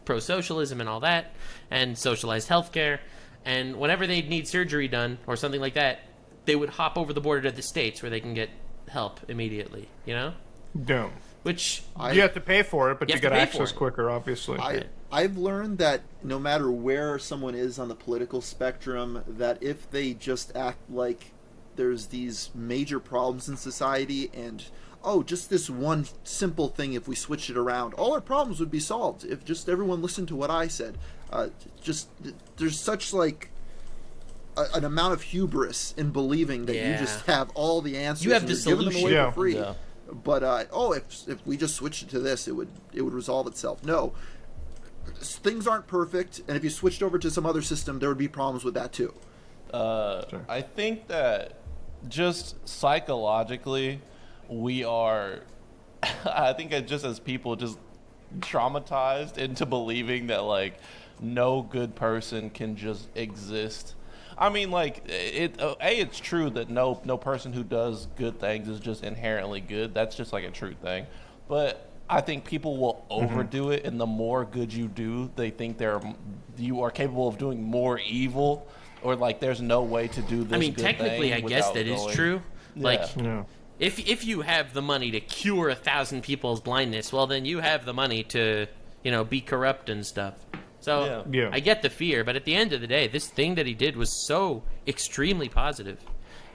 pro-socialism and all that, and socialized healthcare. And whenever they'd need surgery done or something like that, they would hop over the border to the States where they can get help immediately. Dumb. Which you have to pay for it, but you get access quicker, obviously. I've learned that no matter where someone is on the political spectrum, that if they just act like there's these major problems in society and, just this one simple thing, if we switch it around, all our problems would be solved if just everyone listened to what I said. There's such an amount of hubris in believing that you just have all the answers. You have the solution. Giving them away for free. Yeah. But if we just switched it to this, it would resolve itself. No, things aren't perfect, and if you switched over to some other system, there would be problems with that too. Sure. I think that just psychologically, we are. I think just as people, just traumatized into believing that no good person can just exist. I mean, it's true that no person who does good things is just inherently good. That's just a true thing. But I think people will overdo it, and the more good you do, they think you are capable of doing more evil, or there's no way to do this. I mean, technically, I guess that is true. Yeah. If you have the money to cure 1,000 people's blindness, well, then you have the money to be corrupt and stuff. So I get the fear, but at the end of the day, this thing that he did was so extremely positive.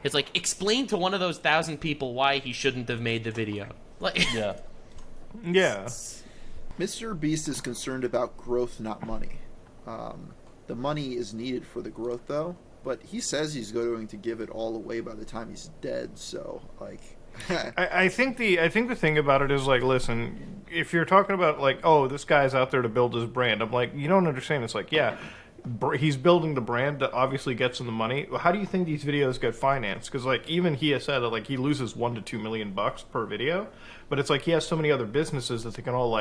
It's like, explain to one of those 1,000 people why he shouldn't have made the video. Yeah. Mr. Beast is concerned about growth, not money. The money is needed for the growth, though. But he says he's going to give it all away by the time he's dead. So, I think the thing about it is listen, if you're talking about this guy's out there to build his brand, I'm like, you don't understand. It's he's building the brand that obviously gets him the money. How do you think these videos get financed? Because even he has said that he loses $1 to $2 million per video, but it's he has so many other businesses that they can all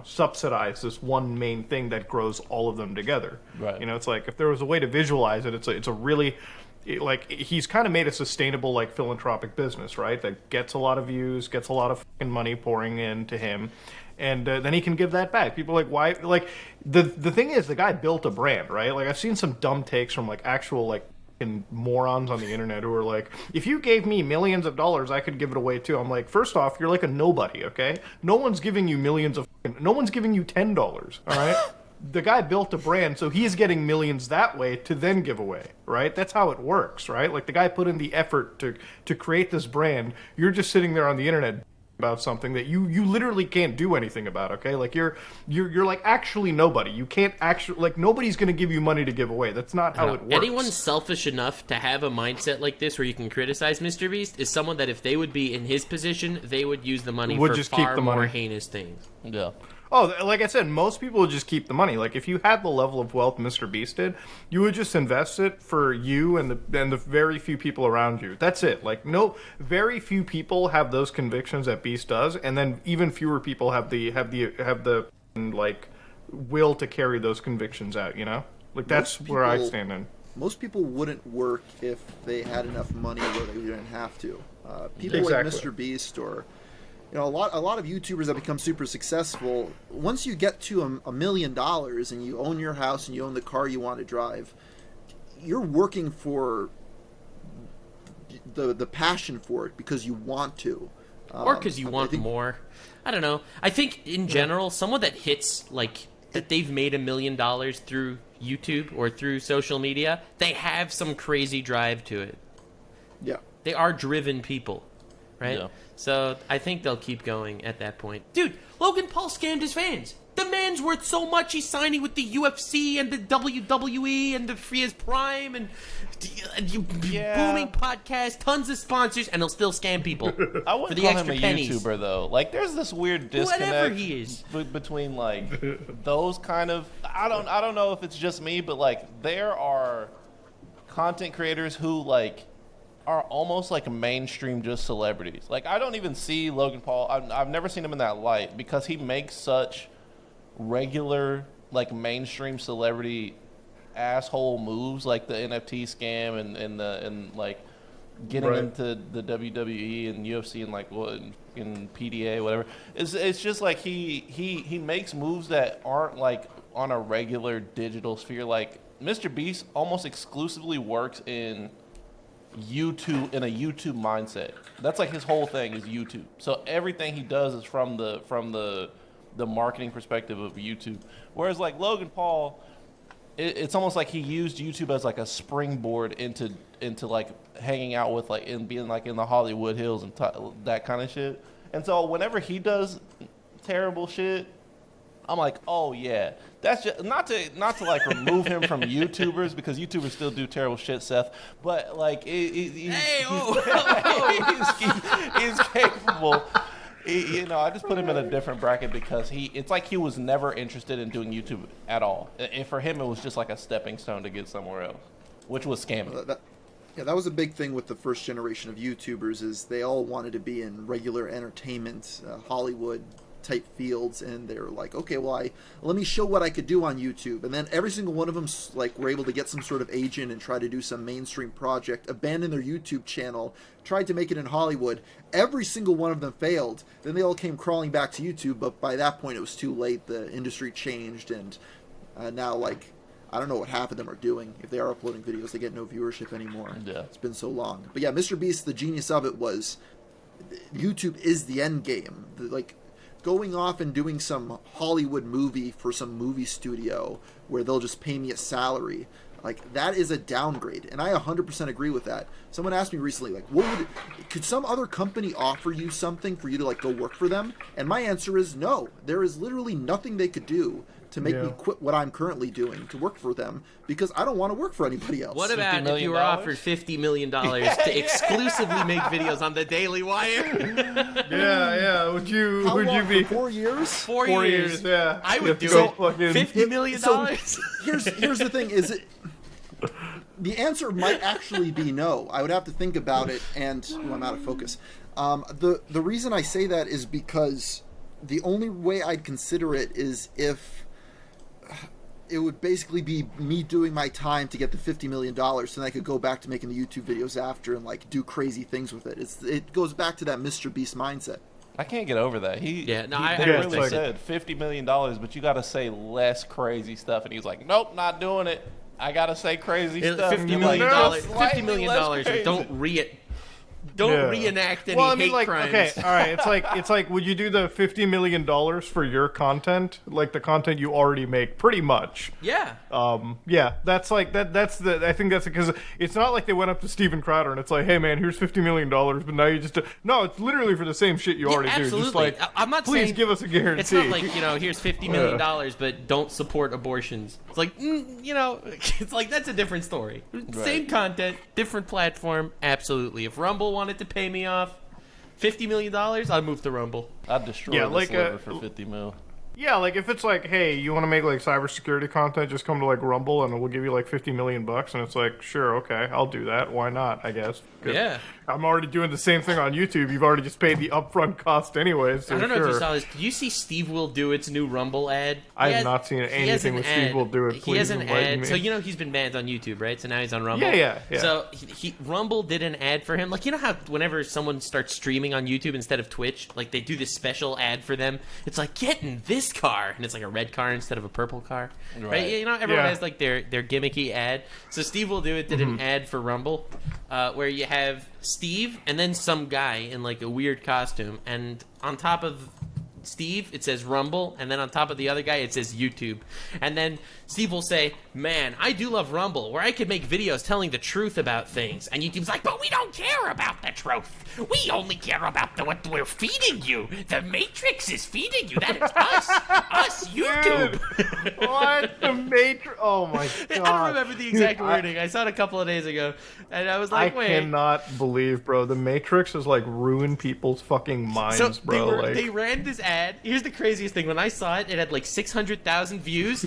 subsidize this one main thing that grows all of them together. Right. It's if there was a way to visualize it, it's a really he's kind of made a sustainable philanthropic business, right? That gets a lot of views, gets a lot of fucking money pouring into him, and then he can give that back. People are why? The thing is, the guy built a brand, right? I've seen some dumb takes from actual morons on the internet who are if you gave me millions of dollars, I could give it away too. I'm first off, you're a nobody, okay? No one's giving you millions of. No one's giving you $10, all right? the guy built a brand, so he's getting millions that way to then give away, right? That's how it works, right? Like the guy put in the effort to create this brand. You're just sitting there on the internet about something that you literally can't do anything about, okay? Like you're like actually nobody. You can't actually, like, nobody's going to give you money to give away. That's not how it works. Anyone selfish enough to have a mindset like this where you can criticize Mr. Beast is someone that if they would be in his position, they would use the money for far more heinous things. Yeah. Oh, like I said, most people would just keep the money. Like, if you had the level of wealth Mr. Beast did, you would just invest it for you and the very few people around you. That's it. Like, no, very few people have those convictions that Beast does, and then even fewer people have the like will to carry those convictions out. You know, like that's where I stand in. Most people wouldn't work if they had enough money where they didn't have to. People Exactly. like Mr. Beast or a lot of YouTubers that become super successful, once you get to $1 million and you own your house and you own the car you want to drive, you're working for the passion for it because you want to. Or because you want more. I don't know. I think, in general, someone that hits, like, that they've made $1 million through YouTube or through social media, they have some crazy drive to it. Yeah. They are driven people, right? Yeah. So I think they'll keep going at that point. Dude, Logan Paul scammed his fans. The man's worth so much, he's signing with the UFC and the WWE and the Fria's Prime and booming podcast, tons of sponsors, and he'll still scam people I for wouldn't the call extra him a pennies. YouTuber though. Like, there's this weird disconnect Whatever he is. Between like those kind of. I don't know if it's just me, but like there are content creators who like are almost like mainstream just celebrities. Like, I don't even see Logan Paul. I've never seen him in that light because he makes such regular like mainstream celebrity asshole moves, like the NFT scam and like getting into the WWE and UFC and like what in PDA whatever. It's just like he makes moves that aren't like on a regular digital sphere. Like Mr. Beast almost exclusively works in YouTube, in a YouTube mindset. That's like his whole thing is YouTube. So everything he does is from the marketing perspective of YouTube. Whereas like Logan Paul, it's almost like he used YouTube as like a springboard into like hanging out with like and being like in the Hollywood Hills and that kind of shit. And so whenever he does terrible shit, I'm like, oh yeah, that's just not to like remove him from YouTubers because YouTubers still do terrible shit, Seth. But like, he's capable. I just put him in a different bracket because it's like he was never interested in doing YouTube at all. And for him, it was just like a stepping stone to get somewhere else, which was scamming. That was a big thing with the first generation of YouTubers is they all wanted to be in regular entertainment, Hollywood type fields, and they were like, okay, well, let me show what I could do on YouTube. And then every single one of them like were able to get some sort of agent and try to do some mainstream project, abandon their YouTube channel, tried to make it in Hollywood. Every single one of them failed. Then they all came crawling back to YouTube, but by that point it was too late. The industry changed, and now like I don't know what half of them are doing. If they are uploading videos, they get no viewership anymore. Yeah. It's been so long. But yeah, Mr. Beast, the genius of it was YouTube is the end game. Like going off and doing some Hollywood movie for some movie studio where they'll just pay me a salary, like that is a downgrade, and I 100% agree with that. Someone asked me recently, like, could some other company offer you something for you to like go work for them? And my answer is no. There is literally nothing they could do to make me quit what I'm currently doing to work for them because I don't want to work for anybody else. What about if you were offered $50 million to exclusively make videos on the Daily Wire? Yeah. Would you be 4 years? 4 years? Yeah, I would do so it. fucking- $50 million. So here's the thing: the answer might actually be no. I would have to think about it, and I'm out of focus. The reason I say that is because the only way I'd consider it is if it would basically be me doing my time to get the $50 million, so then I could go back to making the YouTube videos after and like do crazy things with it. It goes back to that Mr. Beast mindset. I can't get over that. I really really said $50 million, but you got to say less crazy stuff, and he was like, nope, not doing it. I got to say crazy stuff. $50 million. Slightly $50 million. less crazy. Don't Don't reenact any hate crimes. Okay, all right. It's like, would you do the $50 million for your content, like the content you already make, pretty much? Yeah. Yeah. That's like that. That's the. I think that's because it's not like they went up to Steven Crowder and it's like, hey man, here's $50 million, but now you just no. It's literally for the same shit you already absolutely. do. Just like, I'm not please saying give us a guarantee. It's not like here's $50 million, but don't support abortions. It's like it's like that's a different story. Right. Same content, different platform. Absolutely. If Rumble wanted to pay me off $50 million, I'd move to Rumble. I'd destroy this server for $50 million. Yeah, like if it's like, hey, you want to make like cybersecurity content, just come to like Rumble and we'll give you like $50 million, and it's like, sure, okay, I'll do that. Why not? I guess. Yeah. I'm already doing the same thing on YouTube. You've already just paid the upfront cost anyways. So I don't know if you saw this. Did you see SteveWillDoIt's new Rumble ad? I have not seen anything with SteveWillDoIt. He has an ad. Me. So he's been banned on YouTube, right? So now he's on Rumble. Yeah. So Rumble did an ad for him. Like, you know how whenever someone starts streaming on YouTube instead of Twitch, like they do this special ad for them. It's like, get in this car, and it's like a red car instead of a purple car, right? You know, everyone has like their gimmicky ad. So SteveWillDoIt did an ad for Rumble, where you have Steve and then some guy in like a weird costume, and on top of Steve it says Rumble, and then on top of the other guy it says YouTube, and then Steve will say, man, I do love Rumble, where I could make videos telling the truth about things, and YouTube's like, but we don't care about the truth, we only care about what we're feeding you. The Matrix is feeding you. That is us YouTube. Dude, what? The Matrix? Oh my god. I don't remember the exact wording. I saw it a couple of days ago, and I was like, wait. I cannot believe, bro, the Matrix has like ruined people's fucking minds, bro. They ran this ad. Here's the craziest thing. When I saw it, it had like 600,000 views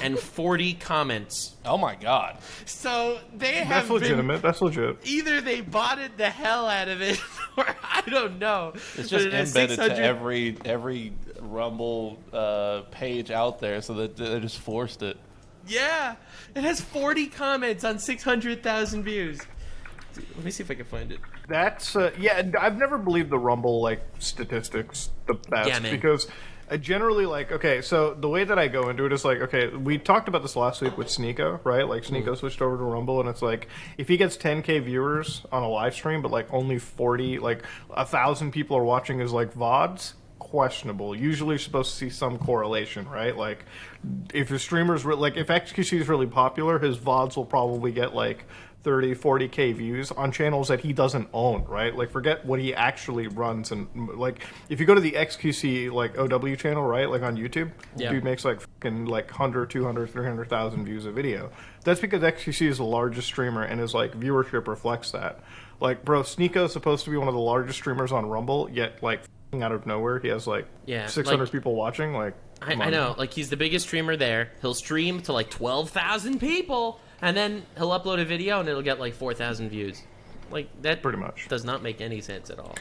and 40 comments. Oh my god. So That's legitimate. That's legit. Either they botted the hell out of it, or I don't know. It's just embedded to every Rumble page out there, so that they just forced it. Yeah. It has 40 comments on 600,000 views. Let me see if I can find it. That's I've never believed the Rumble like statistics the best because I generally like, okay, so the way that I go into it is like, okay, we talked about this last week with Sneeko, right? Like Sneeko switched over to Rumble, and it's like if he gets 10K viewers on a live stream, but like only 40, like 1,000 people are watching his like VODs, questionable. Usually you're supposed to see some correlation, right? Like if your streamer's like if XQC is really popular, his VODs will probably get like 30, 40K views on channels that he doesn't own, right? Like, forget what he actually runs. And, like, if you go to the XQC, like, OW channel, right, like on YouTube, dude makes, like, fucking, like, 100, 200, 300,000 views a video. That's because XQC is the largest streamer, and his, like, viewership reflects that. Like, bro, Sneeko is supposed to be one of the largest streamers on Rumble, yet, like, out of nowhere, he has, like, 600 people watching. Like, I know. Like, he's the biggest streamer there. He'll stream to, like, 12,000 people. And then he'll upload a video and it'll get like 4,000 views. Like that pretty much does not make any sense at all.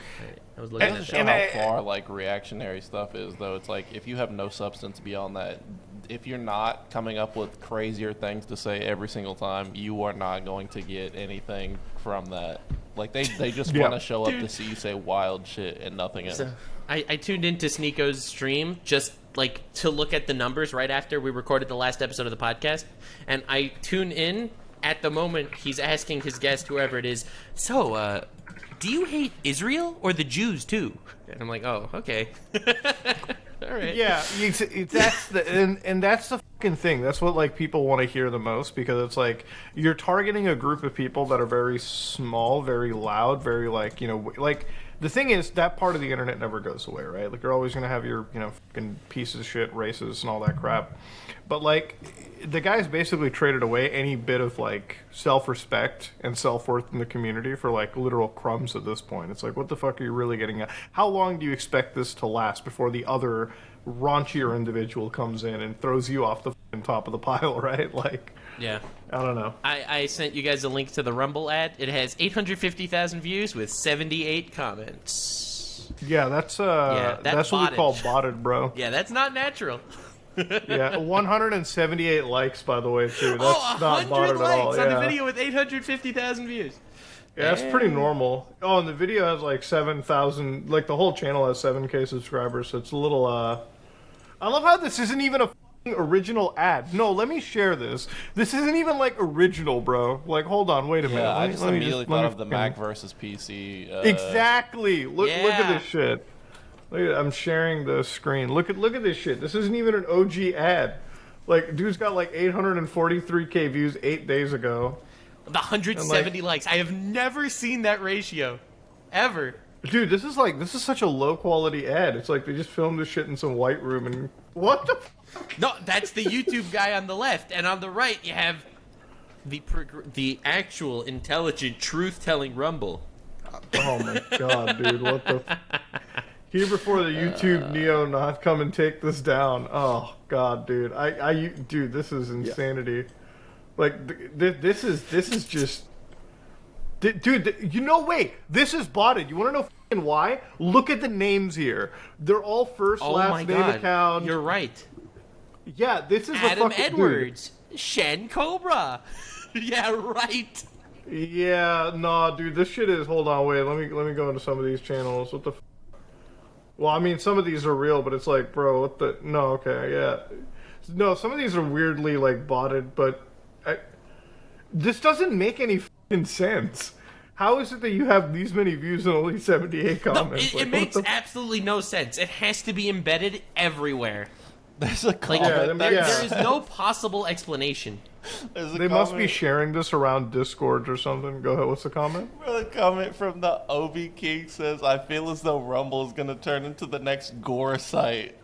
I was looking at show how far like reactionary stuff is, though. It's like if you have no substance beyond that, if you're not coming up with crazier things to say every single time, you are not going to get anything from that. Like they just want to show up to see you say wild shit and nothing else. So, I tuned into Sneeko's stream just like to look at the numbers right after we recorded the last episode of the podcast, and I tune in at the moment he's asking his guest, whoever it is, so do you hate Israel or the Jews too? And I'm like, oh, okay. All right. Yeah, that's the fucking thing. That's what like people want to hear the most, because it's like you're targeting a group of people that are very small, very loud, very like, you know, like the thing is that part of the internet never goes away, right? Like you're always gonna have your, you know, fucking pieces of shit, racists and all that crap. But like the guy's basically traded away any bit of like self-respect and self-worth in the community for like literal crumbs at this point. It's like, what the fuck are you really getting at? How long do you expect this to last before the other raunchier individual comes in and throws you off the fucking top of the pile, right? Like, yeah, I don't know. I sent you guys a link to the Rumble ad. It has 850,000 views with 78 comments. Yeah, that's what we call botted, bro. Yeah, that's not natural. Yeah, 178 likes, by the way, too. That's not botted at all. On the video with 850,000 views. Yeah, that's pretty normal. Oh, and the video has like 7,000. Like the whole channel has 7K subscribers, so it's a little. I love how this isn't even a original ad. No, let me share this. This isn't even like original, bro. Like, hold on, wait a minute. I just immediately thought of the Mac versus PC. Exactly. Look at this shit. I'm sharing the screen. Look at this shit. This isn't even an OG ad. Like, dude's got like 843K views 8 days ago. The 170 likes. I have never seen that ratio, ever. Dude, this is such a low quality ad. It's like they just filmed this shit in some white room and what the fuck? No, that's the YouTube guy on the left, and on the right you have the actual intelligent truth-telling Rumble. Oh my god, dude, what the here before the YouTube Neo not come and take this down. Oh god, dude. Dude, this is insanity. Yeah. Like this is just dude, wait. This is botted. You want to know f***ing why? Look at the names here. They're all first last name account. You're right. Yeah, this is Adam Edwards, Shen Cobra. Yeah, right. Yeah, nah, dude, this shit is. Hold on, wait. Let me go into some of these channels. What the? Well, I mean, some of these are real, but it's like, bro, what the? No, okay, yeah. No, some of these are weirdly like botted, but this doesn't make any f***ing sense. How is it that you have these many views and only 78 comments? No, it makes absolutely no sense. It has to be embedded everywhere. There's a comment. There is no possible explanation. They must be sharing this around Discord or something. Go ahead. What's the comment? The comment from the Obi King says, "I feel as though Rumble is going to turn into the next gore site."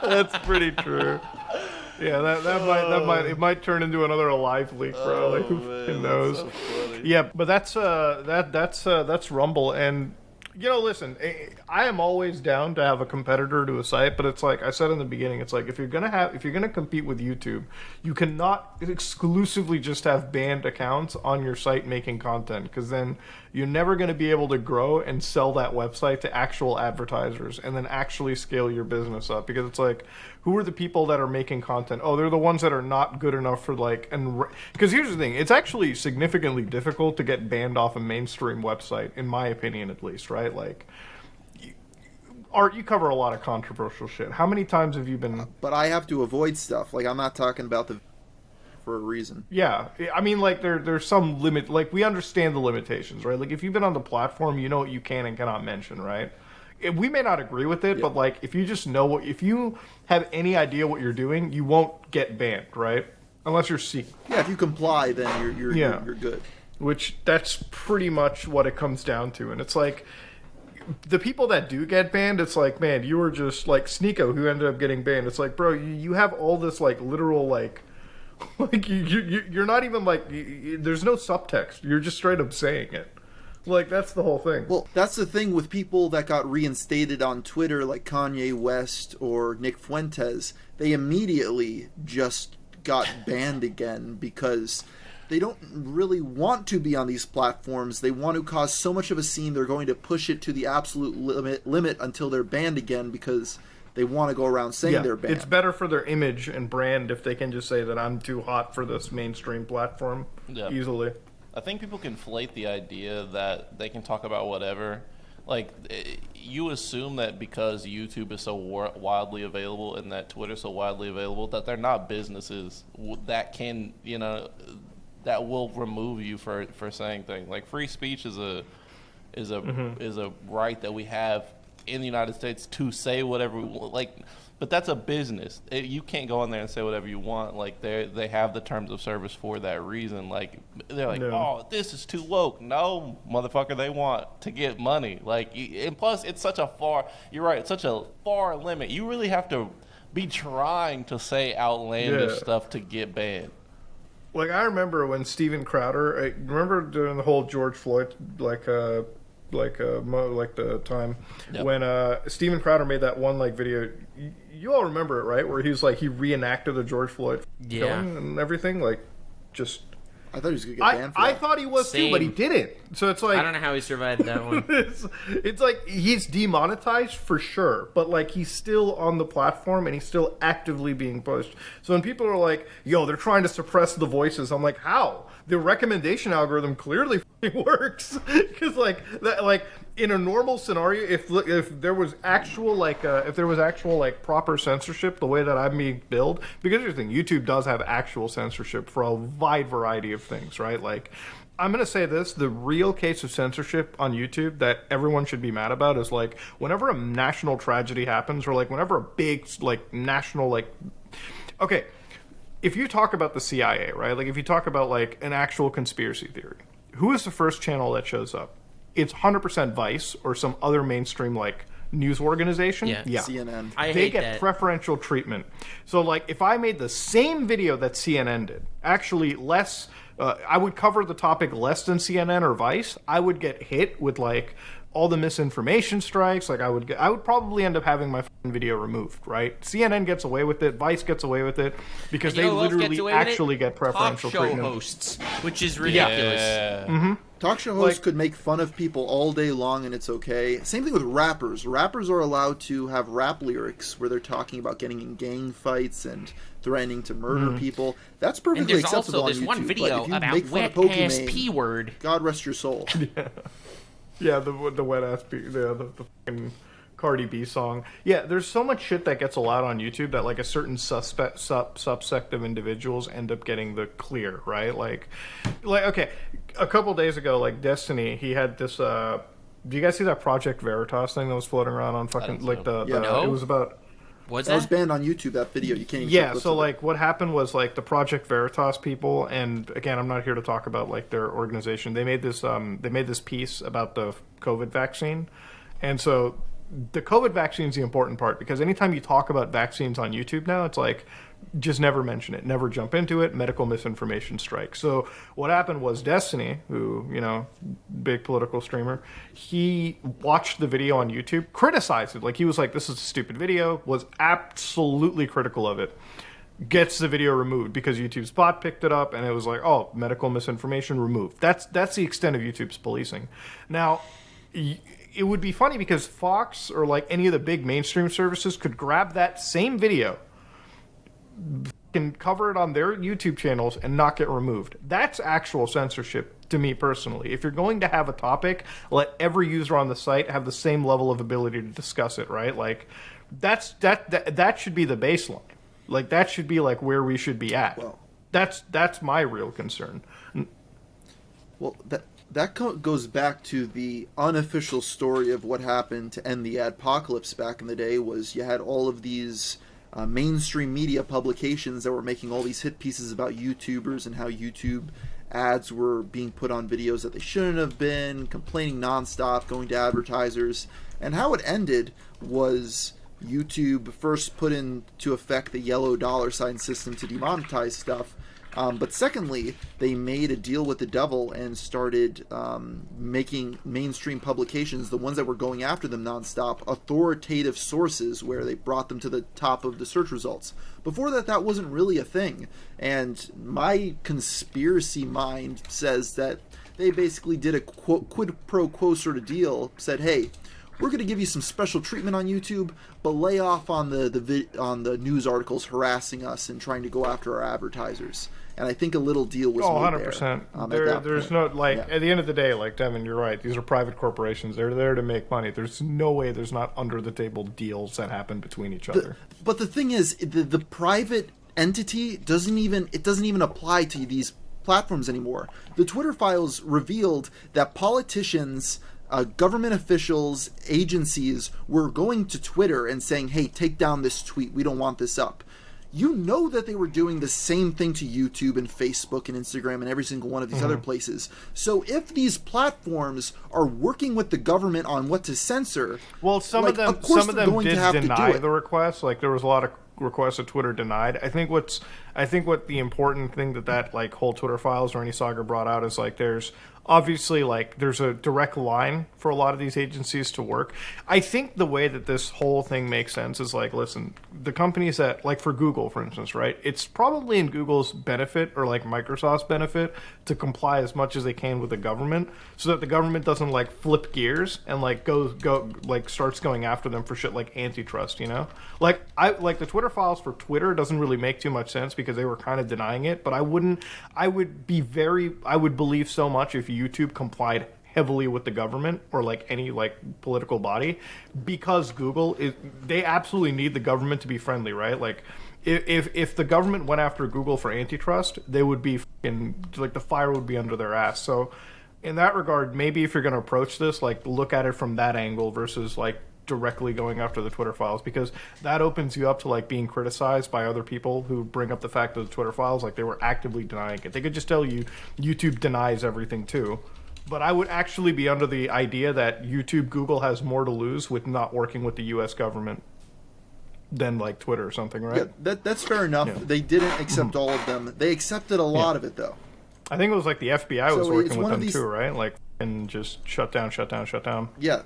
That's pretty true. Yeah, that might turn into another Alive leak, bro. Like who knows? So yeah, but that's Rumble, and listen, I am always down to have a competitor to a site, but it's like I said in the beginning, it's like if you're gonna compete with YouTube, you cannot exclusively just have banned accounts on your site making content, because then you're never going to be able to grow and sell that website to actual advertisers and then actually scale your business up, because it's like, who are the people that are making content? Oh, they're the ones that are not good enough for because here's the thing, it's actually significantly difficult to get banned off a mainstream website, in my opinion at least, right? Like, Art, you cover a lot of controversial shit. How many times have you been... But I have to avoid stuff. Like, I'm not talking about for a reason. Yeah, I mean, like, there's some limit, like, we understand the limitations, right? Like, if you've been on the platform, you know what you can and cannot mention, right? We may not agree with it, but like, if you just know if you have any idea what you're doing, you won't get banned, right? Unless you're secret. Yeah, if you comply, then you're good. Which that's pretty much what it comes down to, and it's like the people that do get banned, it's like, man, you were just like Sneeko, who ended up getting banned. It's like, bro, you have all this like literal like you're not even like there's no subtext. You're just straight up saying it. Like, that's the whole thing. Well, that's the thing with people that got reinstated on Twitter, like Kanye West or Nick Fuentes. They immediately just got banned again because they don't really want to be on these platforms. They want to cause so much of a scene, they're going to push it to the absolute limit until they're banned again, because they want to go around saying they're banned. It's better for their image and brand if they can just say that I'm too hot for this mainstream platform easily. I think people conflate the idea that they can talk about whatever. Like, you assume that because YouTube is so widely available and that Twitter's so widely available, that they're not businesses that can, that will remove you for saying things. Like, free speech is a right that we have in the United States to say whatever we want. Like, but that's a business. You can't go in there and say whatever you want. Like, they have the terms of service for that reason. Like, they're like, oh, this is too woke. No, motherfucker, they want to get money. Like, and plus, it's such a far. You're right. It's such a far limit. You really have to be trying to say outlandish stuff to get banned. Like, I remember when Steven Crowder. Remember during the whole George Floyd the time when Steven Crowder made that one like video. You all remember it, right? Where he was like, he reenacted the George Floyd killing and everything. Like, just I thought he was gonna get banned. I thought he was too, but he didn't. So it's like, I don't know how he survived that one. it's like he's demonetized for sure, but like he's still on the platform and he's still actively being pushed. So when people are like, "Yo, they're trying to suppress the voices," I'm like, how? The recommendation algorithm clearly works, because like that, like in a normal scenario, if there was actual proper censorship, the way that I'm being billed, because here's the thing, YouTube does have actual censorship for a wide variety of things, right? Like, I'm going to say this, the real case of censorship on YouTube that everyone should be mad about is, like, whenever a national tragedy happens, or, like, whenever a big, like, national, like... Okay, if you talk about the CIA, right? Like, if you talk about, like, an actual conspiracy theory, who is the first channel that shows up? It's 100% Vice or some other mainstream, like, news organization. Yeah. CNN. They get preferential treatment. So, like, if I made the same video that CNN did, actually less... I would cover the topic less than CNN or Vice. I would get hit with, like, all the misinformation strikes. Like, I would probably end up having my video removed, right? CNN gets away with it. Vice gets away with it because they literally actually get preferential treatment. Talk show hosts, which is ridiculous. Yeah. Mm-hmm. Talk show hosts could make fun of people all day long, and it's okay. Same thing with rappers. Rappers are allowed to have rap lyrics where they're talking about getting in gang fights and threatening to murder people. That's perfectly acceptable on YouTube. And there's also this one video about wet-ass P-word. God rest your soul. Yeah, the wet-ass P... The fucking Cardi B song. Yeah, there's so much shit that gets allowed on YouTube that, like, a certain subsect of individuals end up getting the clear, right? Like, okay, a couple days ago, like, Destiny, he had this, do you guys see that Project Veritas thing that was floating around on fucking, like, No. It was about... What's that was banned on YouTube, that video. You can't even Yeah, so, like, what happened was, like, the Project Veritas people, and, again, I'm not here to talk about, like, their organization. They made this piece about the COVID vaccine, and so the COVID vaccine is the important part, because anytime you talk about vaccines on YouTube now, it's like, just never mention it, never jump into it, medical misinformation strike. So what happened was Destiny, who, you know, big political streamer, he watched the video on YouTube, criticized it, like, he was like, this is a stupid video, was absolutely critical of it, gets the video removed because YouTube's bot picked it up, and it was like, oh, medical misinformation removed. That's the extent of YouTube's policing. Now, it would be funny because Fox or, like, any of the big mainstream services could grab that same video, can cover it on their YouTube channels and not get removed. That's actual censorship to me personally. If you're going to have a topic, let every user on the site have the same level of ability to discuss it, right? Like, that should be the baseline. Like, that should be, like, where we should be at. Well, that's my real concern. Well, that goes back to the unofficial story of what happened to end the adpocalypse back in the day. Was you had all of these mainstream media publications that were making all these hit pieces about YouTubers and how YouTube ads were being put on videos that they shouldn't have been, complaining nonstop, going to advertisers. And how it ended was YouTube first put into effect the yellow $ system to demonetize stuff. But secondly, they made a deal with the devil and started making mainstream publications, the ones that were going after them nonstop, authoritative sources where they brought them to the top of the search results. Before that, that wasn't really a thing. And my conspiracy mind says that they basically did a quid pro quo sort of deal, said, hey, we're going to give you some special treatment on YouTube, but lay off on the news articles harassing us and trying to go after our advertisers. And I think a little deal was made 100%. there. There's no, like, at the end of the day, like, Tevin, you're right. These are private corporations. They're there to make money. There's no way there's not under-the-table deals that happen between each other. But the thing is, the private entity doesn't even apply to these platforms anymore. The Twitter files revealed that politicians, government officials, agencies were going to Twitter and saying, hey, take down this tweet. We don't want this up. You know that they were doing the same thing to YouTube and Facebook and Instagram and every single one of these other places. So if these platforms are working with the government on what to censor, well, some of them did deny the request. Like, there was a lot of requests that Twitter denied. I think what the important thing that like whole Twitter files or any saga brought out is, like, there's obviously, like, there's a direct line for a lot of these agencies to work. I think the way that this whole thing makes sense is, like, listen, the companies that, like, for Google, for instance, right? It's probably in Google's benefit or, like, Microsoft's benefit to comply as much as they can with the government so that the government doesn't, like, flip gears and, like, starts going after them for shit like antitrust, you know? Like, the Twitter files for Twitter doesn't really make too much sense because they were kind of denying it, but I would believe so much if YouTube complied heavily with the government or like any like political body, because Google is, they absolutely need the government to be friendly, right? Like if the government went after Google for antitrust, they would be like the fire would be under their ass. So in that regard, maybe if you're going to approach this, like look at it from that angle versus like directly going after the Twitter files, because that opens you up to like being criticized by other people who bring up the fact that the Twitter files, like they were actively denying it. They could just tell you YouTube denies everything too. But I would actually be under the idea that Google has more to lose with not working with the U.S. government than like Twitter or something, right? Yeah, that's fair enough. Yeah. They didn't accept all of them. They accepted a lot of it, though. I think it was like the FBI was working with them too, right? Like, and just shut down. Yeah,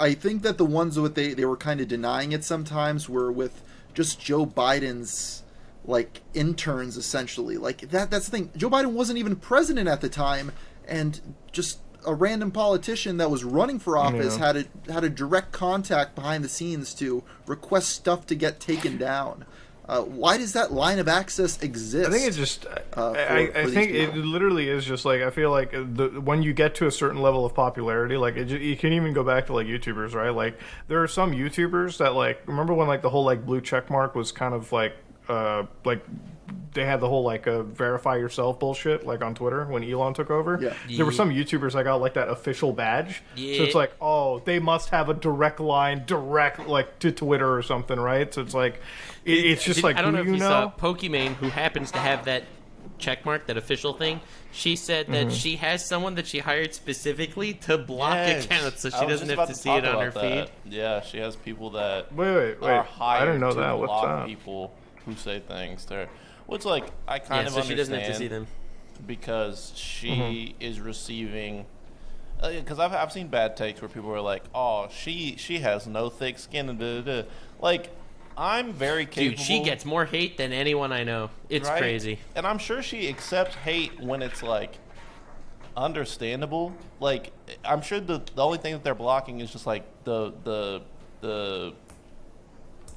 I think that the ones that they were kind of denying it sometimes were with just Joe Biden's like interns, essentially. Like that's the thing. Joe Biden wasn't even president at the time, and just a random politician that was running for office had a direct contact behind the scenes to request stuff to get taken down. Why does that line of access exist? I think it's just. I think it literally is just like, I feel like when you get to a certain level of popularity, like you can even go back to like YouTubers, right? Like there are some YouTubers that like, remember when like the whole like blue check mark was kind of like they had the whole like verify yourself bullshit like on Twitter when Elon took over. Yeah. There were some YouTubers that got like that official badge. Yeah. So it's like, oh, they must have a direct line like to Twitter or something, right? So it's like it's just like, I don't know if you saw Pokimane, who happens to have that check mark, that official thing. She said that she has someone that she hired specifically to block accounts, so she doesn't have to see it on her feed. Yeah, she has people that wait. are hired I didn't know to that. block people who say things to her. Which, like, I kind of understand. She doesn't have to see them. Because she is receiving... Because I've seen bad takes where people are like, oh, she has no thick skin, and da-da-da. Like, I'm very capable... Dude, she gets more hate than anyone I know. It's crazy. And I'm sure she accepts hate when it's, like, understandable. Like, I'm sure the only thing that they're blocking is just, like, the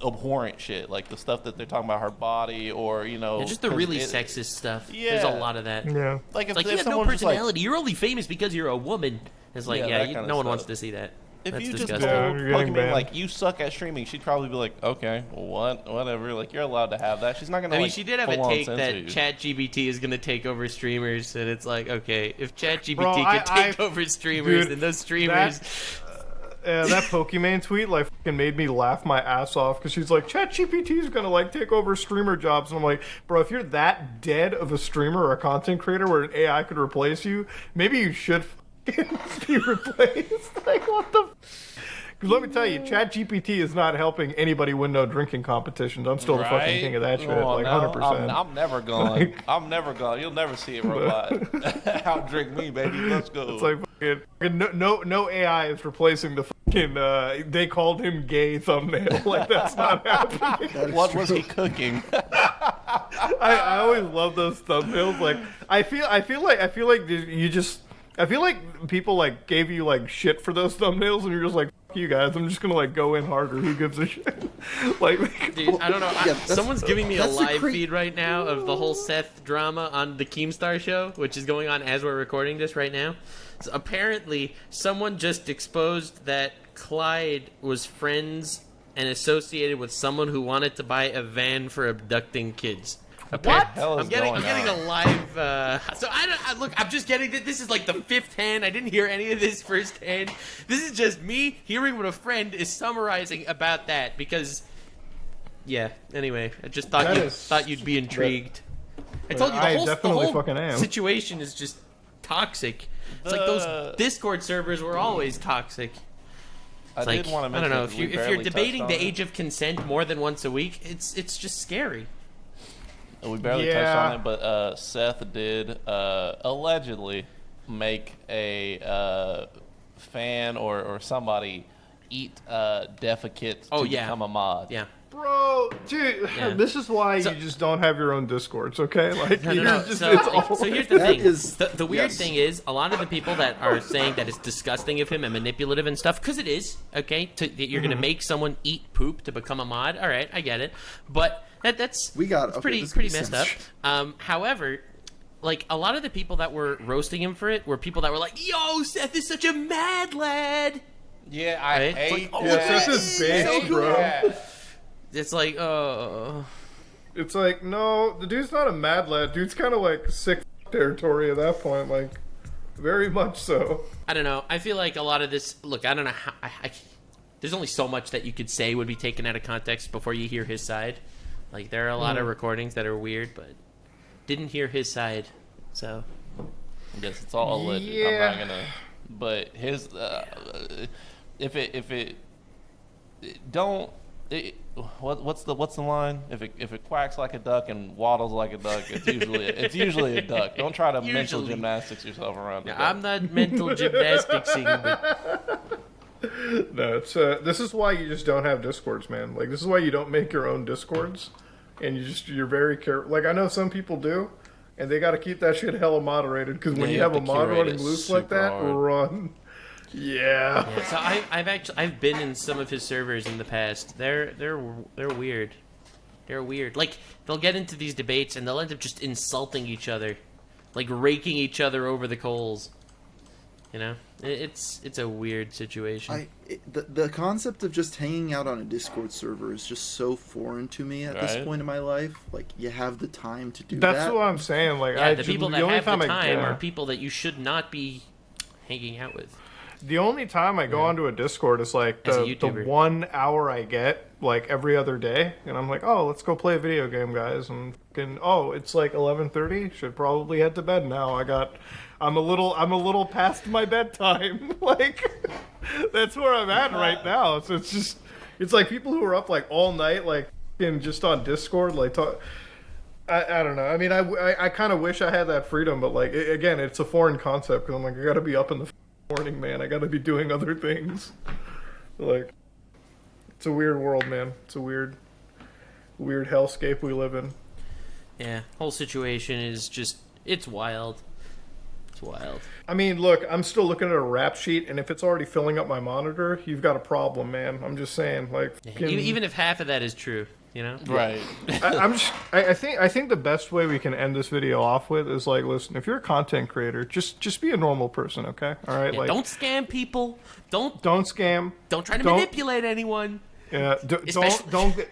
abhorrent shit, like the stuff that they're talking about her body, or just the really sexist stuff. Yeah, there's a lot of that. Yeah, like if you have no personality, you're only famous because you're a woman. It's like no one wants to see that. If That's you disgusting. just told Pokimane like you suck at streaming, she'd probably be like, okay, well, whatever. Like you're allowed to have that. She's not gonna. I mean, she did have a take that ChatGPT is gonna take over streamers, and it's like, okay, if ChatGPT could take over streamers, then those streamers. That Pokimane tweet like fucking made me laugh my ass off, because she's like, ChatGPT is gonna like take over streamer jobs, and I'm like, bro, if you're that dead of a streamer or a content creator where an AI could replace you, maybe you should fucking be replaced. Like what the? Because let me tell you, ChatGPT is not helping anybody win no drinking competitions. I'm still the fucking king of that shit, like 100%. I'm never going. I'm never going. You'll never see a robot outdrink me, baby. Let's go. It's like fucking no AI is replacing the fucking they called him gay thumbnail. Like that's not happening. What was he cooking? I always love those thumbnails. Like I feel like you just. I feel like people like gave you like shit for those thumbnails, and you're just like, "Fuck you guys, I'm just gonna like go in harder. Who gives a shit?" Like, dude, I don't know. Someone's giving me a live feed right now of the whole Seth drama on the Keemstar show, which is going on as we're recording this right now. So apparently, someone just exposed that Clyde was friends and associated with someone who wanted to buy a van for abducting kids. What? I'm getting a live. So look. I'm just getting that. This is like the fifth hand. I didn't hear any of this firsthand. This is just me hearing what a friend is summarizing about that. Because, yeah. Anyway, I just thought you'd be intrigued. I told you the whole situation is just toxic. It's like those Discord servers were always toxic. It's I don't know if you're debating the age of consent more than once a week. It's just scary. We barely touched on it, but Seth did allegedly make a fan or somebody eat defecates to become a mod. Yeah. Bro, dude, this is why you just don't have your own Discords, okay? Like, no. So here's the thing. The weird thing is, a lot of the people that are saying that it's disgusting of him and manipulative and stuff, because it is, okay? You're going to make someone eat poop to become a mod. All right, I get it. But that's pretty messed up. However, like a lot of the people that were roasting him for it were people that were like, "Yo, Seth is such a mad lad." Yeah, I Right? hate It's like, Yeah, Seth is big, bro. that. It's like, oh, It's like, no, the dude's not a mad lad. Dude's kind of like sick territory at that point. Like, very much so. I don't know. I feel like a lot of this. Look, I don't know how. There's only so much that you could say would be taken out of context before you hear his side. Like, there are a lot of recordings that are weird, but didn't hear his side. So, I guess it's all alleged. Yeah. I'm not gonna. But his, if it don't. What's the line? If it quacks like a duck and waddles like a duck, it's usually a duck. Don't try to mental gymnastics yourself around it. I'm not mental gymnasticsing, but No, it's this is why you just don't have discords, man. Like, this is why you don't make your own discords, and you're very careful. Like, I know some people do, and they got to keep that shit hella moderated, because when Yeah, you have you a have to mod curate running it loose like super that, hard. run. Yeah. yeah. So I've been in some of his servers in the past. They're weird. They're weird. Like, they'll get into these debates and they'll end up just insulting each other, like raking each other over the coals. You know, it's a weird situation. The concept of just hanging out on a Discord server is just so foreign to me at this Right. point in my life. Like, you have the time to do That's that. what I'm saying. Like, Yeah, the people that only have the time time I, are people that you should not be hanging out with. The only time I go onto a Discord is like As a the YouTuber. 1 hour I get like every other day, and I'm like, oh, let's go play a video game, guys. And it's like 11:30. Should probably head to bed now. I'm a little past my bedtime. Like, that's where I'm at right now. So it's like people who are up like all night, like just on Discord, like talk. I don't know. I mean, I kind of wish I had that freedom, but like again, it's a foreign concept because I'm like, I got to be up in the morning, man. I got to be doing other things. Like, it's a weird world, man. It's a weird hellscape we live in. Yeah, whole situation is just, it's wild. It's wild. I mean, look, I'm still looking at a rap sheet, and if it's already filling up my monitor, you've got a problem, man. I'm just saying, like, Even if half of that is true, you know? Right. I think the best way we can end this video off with is like, listen, if you're a content creator, just be a normal person, okay? All right, Yeah, like, don't scam people. Don't scam. try to Don't- manipulate anyone. Yeah, Especially-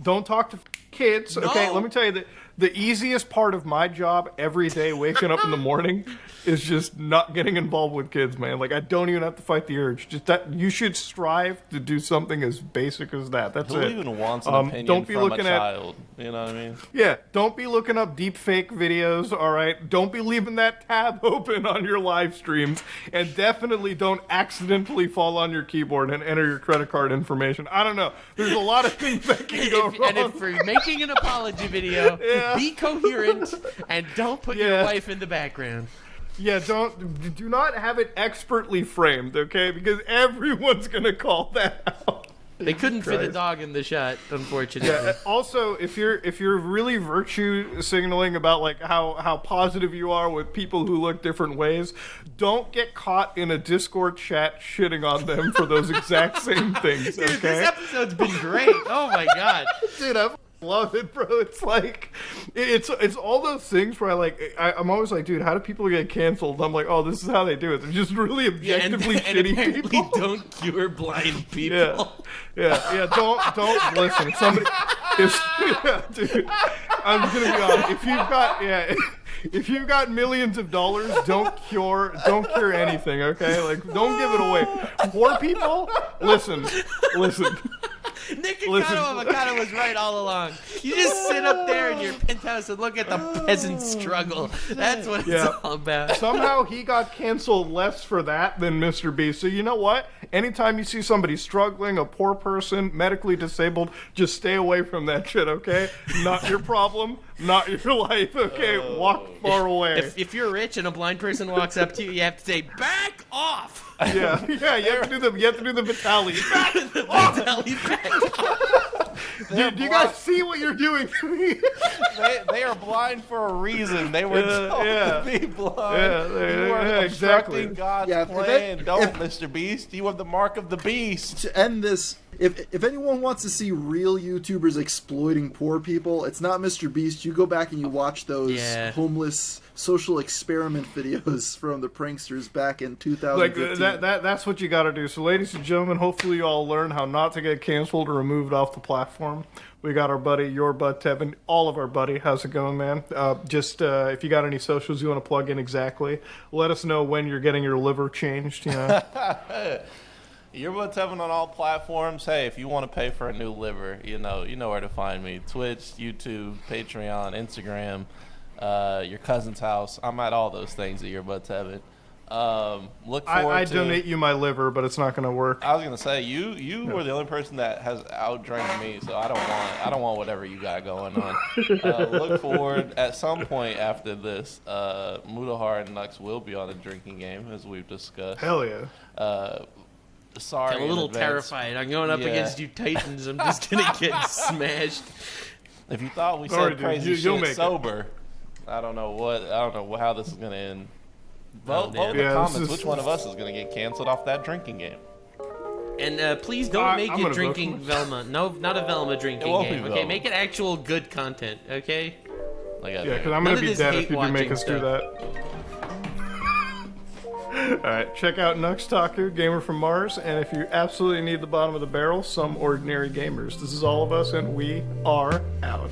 don't talk to kids. Okay, No. let me tell you that the easiest part of my job every day, waking up in the morning, is just not getting involved with kids, man. Like, I don't even have to fight the urge. Just that you should strive to do something as basic as that. That's Who it. even wants an opinion don't be from looking a at child? You know what I mean? Yeah, don't be looking up deepfake videos, all right? Don't be leaving that tab open on your live streams. And definitely don't accidentally fall on your keyboard and enter your credit card information. I don't know. There's a lot of things that can go wrong. And if you're making an apology video, Yeah. be coherent and don't put your Yeah. wife in the background. Yeah, do not have it expertly framed, okay? Because everyone's going to call that out. They couldn't fit a Christ. dog in the shot, unfortunately. Yeah. Also, if you're really virtue signaling about like how positive you are with people who look different ways, don't get caught in a Discord chat shitting on them for those exact same things. Dude, Okay, this episode's been great. Oh my god. dude, I love it, bro. It's like it's all those things where I'm always like, dude, how do people get canceled? I'm like, oh, this is how they do it. They're just really objectively and shitty apparently people. don't cure blind people. Yeah. Don't listen. Dude, I'm gonna be honest. If you've got millions of dollars, don't cure anything. Okay, like, don't give it away. Poor people, listen. Nick Listen. Avocado was right all along. You just sit up there in your penthouse and look at the peasant struggle. That's what it's Yeah. all about. Somehow he got canceled less for that than Mr. Beast. So you know what? Anytime you see somebody struggling, a poor person, medically disabled, just stay away from that shit, okay? Not your problem, not your life, okay? Walk far away. If you're rich and a blind person walks up to you, you have to say, "Back off!" Yeah, you have to do the Vitaly. Dude, do you guys see what you're doing to me? They are blind for a reason. They were told yeah. to be blind. Yeah, You are yeah, obstructing exactly. God's Yeah, plan. Don't, Mr. Beast. You are the mark of the beast. To end this If anyone wants to see real YouTubers exploiting poor people, it's not Mr. Beast. You go back and you watch those homeless social experiment videos from the pranksters back in 2015. Like that's what you got to do. So, ladies and gentlemen, hopefully you all learn how not to get canceled or removed off the platform. We got our buddy, YourBudTevin, all of our buddy. How's it going, man? If you got any socials you want to plug in exactly, let us know when you're getting your liver changed. You know. YourBudTevin on all platforms. Hey, if you want to pay for a new liver, you know where to find me. Twitch, YouTube, Patreon, Instagram, your cousin's house. I'm at all those things at YourBudTevin. Look forward I to... donate you my liver, but it's not going to work. I was going to say, you were the only person that has outdrank me, so I don't want whatever you got going on. Look forward, at some point after this, Mudahar and Nux will be on a drinking game, as we've discussed. Hell yeah. Sorry, I'm a little terrified. I'm going up against you Titans. I'm just gonna get smashed. If you thought we said crazy shit sober, I don't know how this is gonna end. Vote in the comments which one of us is gonna get canceled off that drinking game. And please don't make it drinking Velma. No, not a Velma drinking game. Okay, make it actual good content. Okay. Yeah, because I'm gonna be dead if you do make us do that. Alright, check out Nuxtaku, Gamer from Mars, and if you absolutely need the bottom of the barrel, Some Ordinary Gamers. This is all of us, and we are out.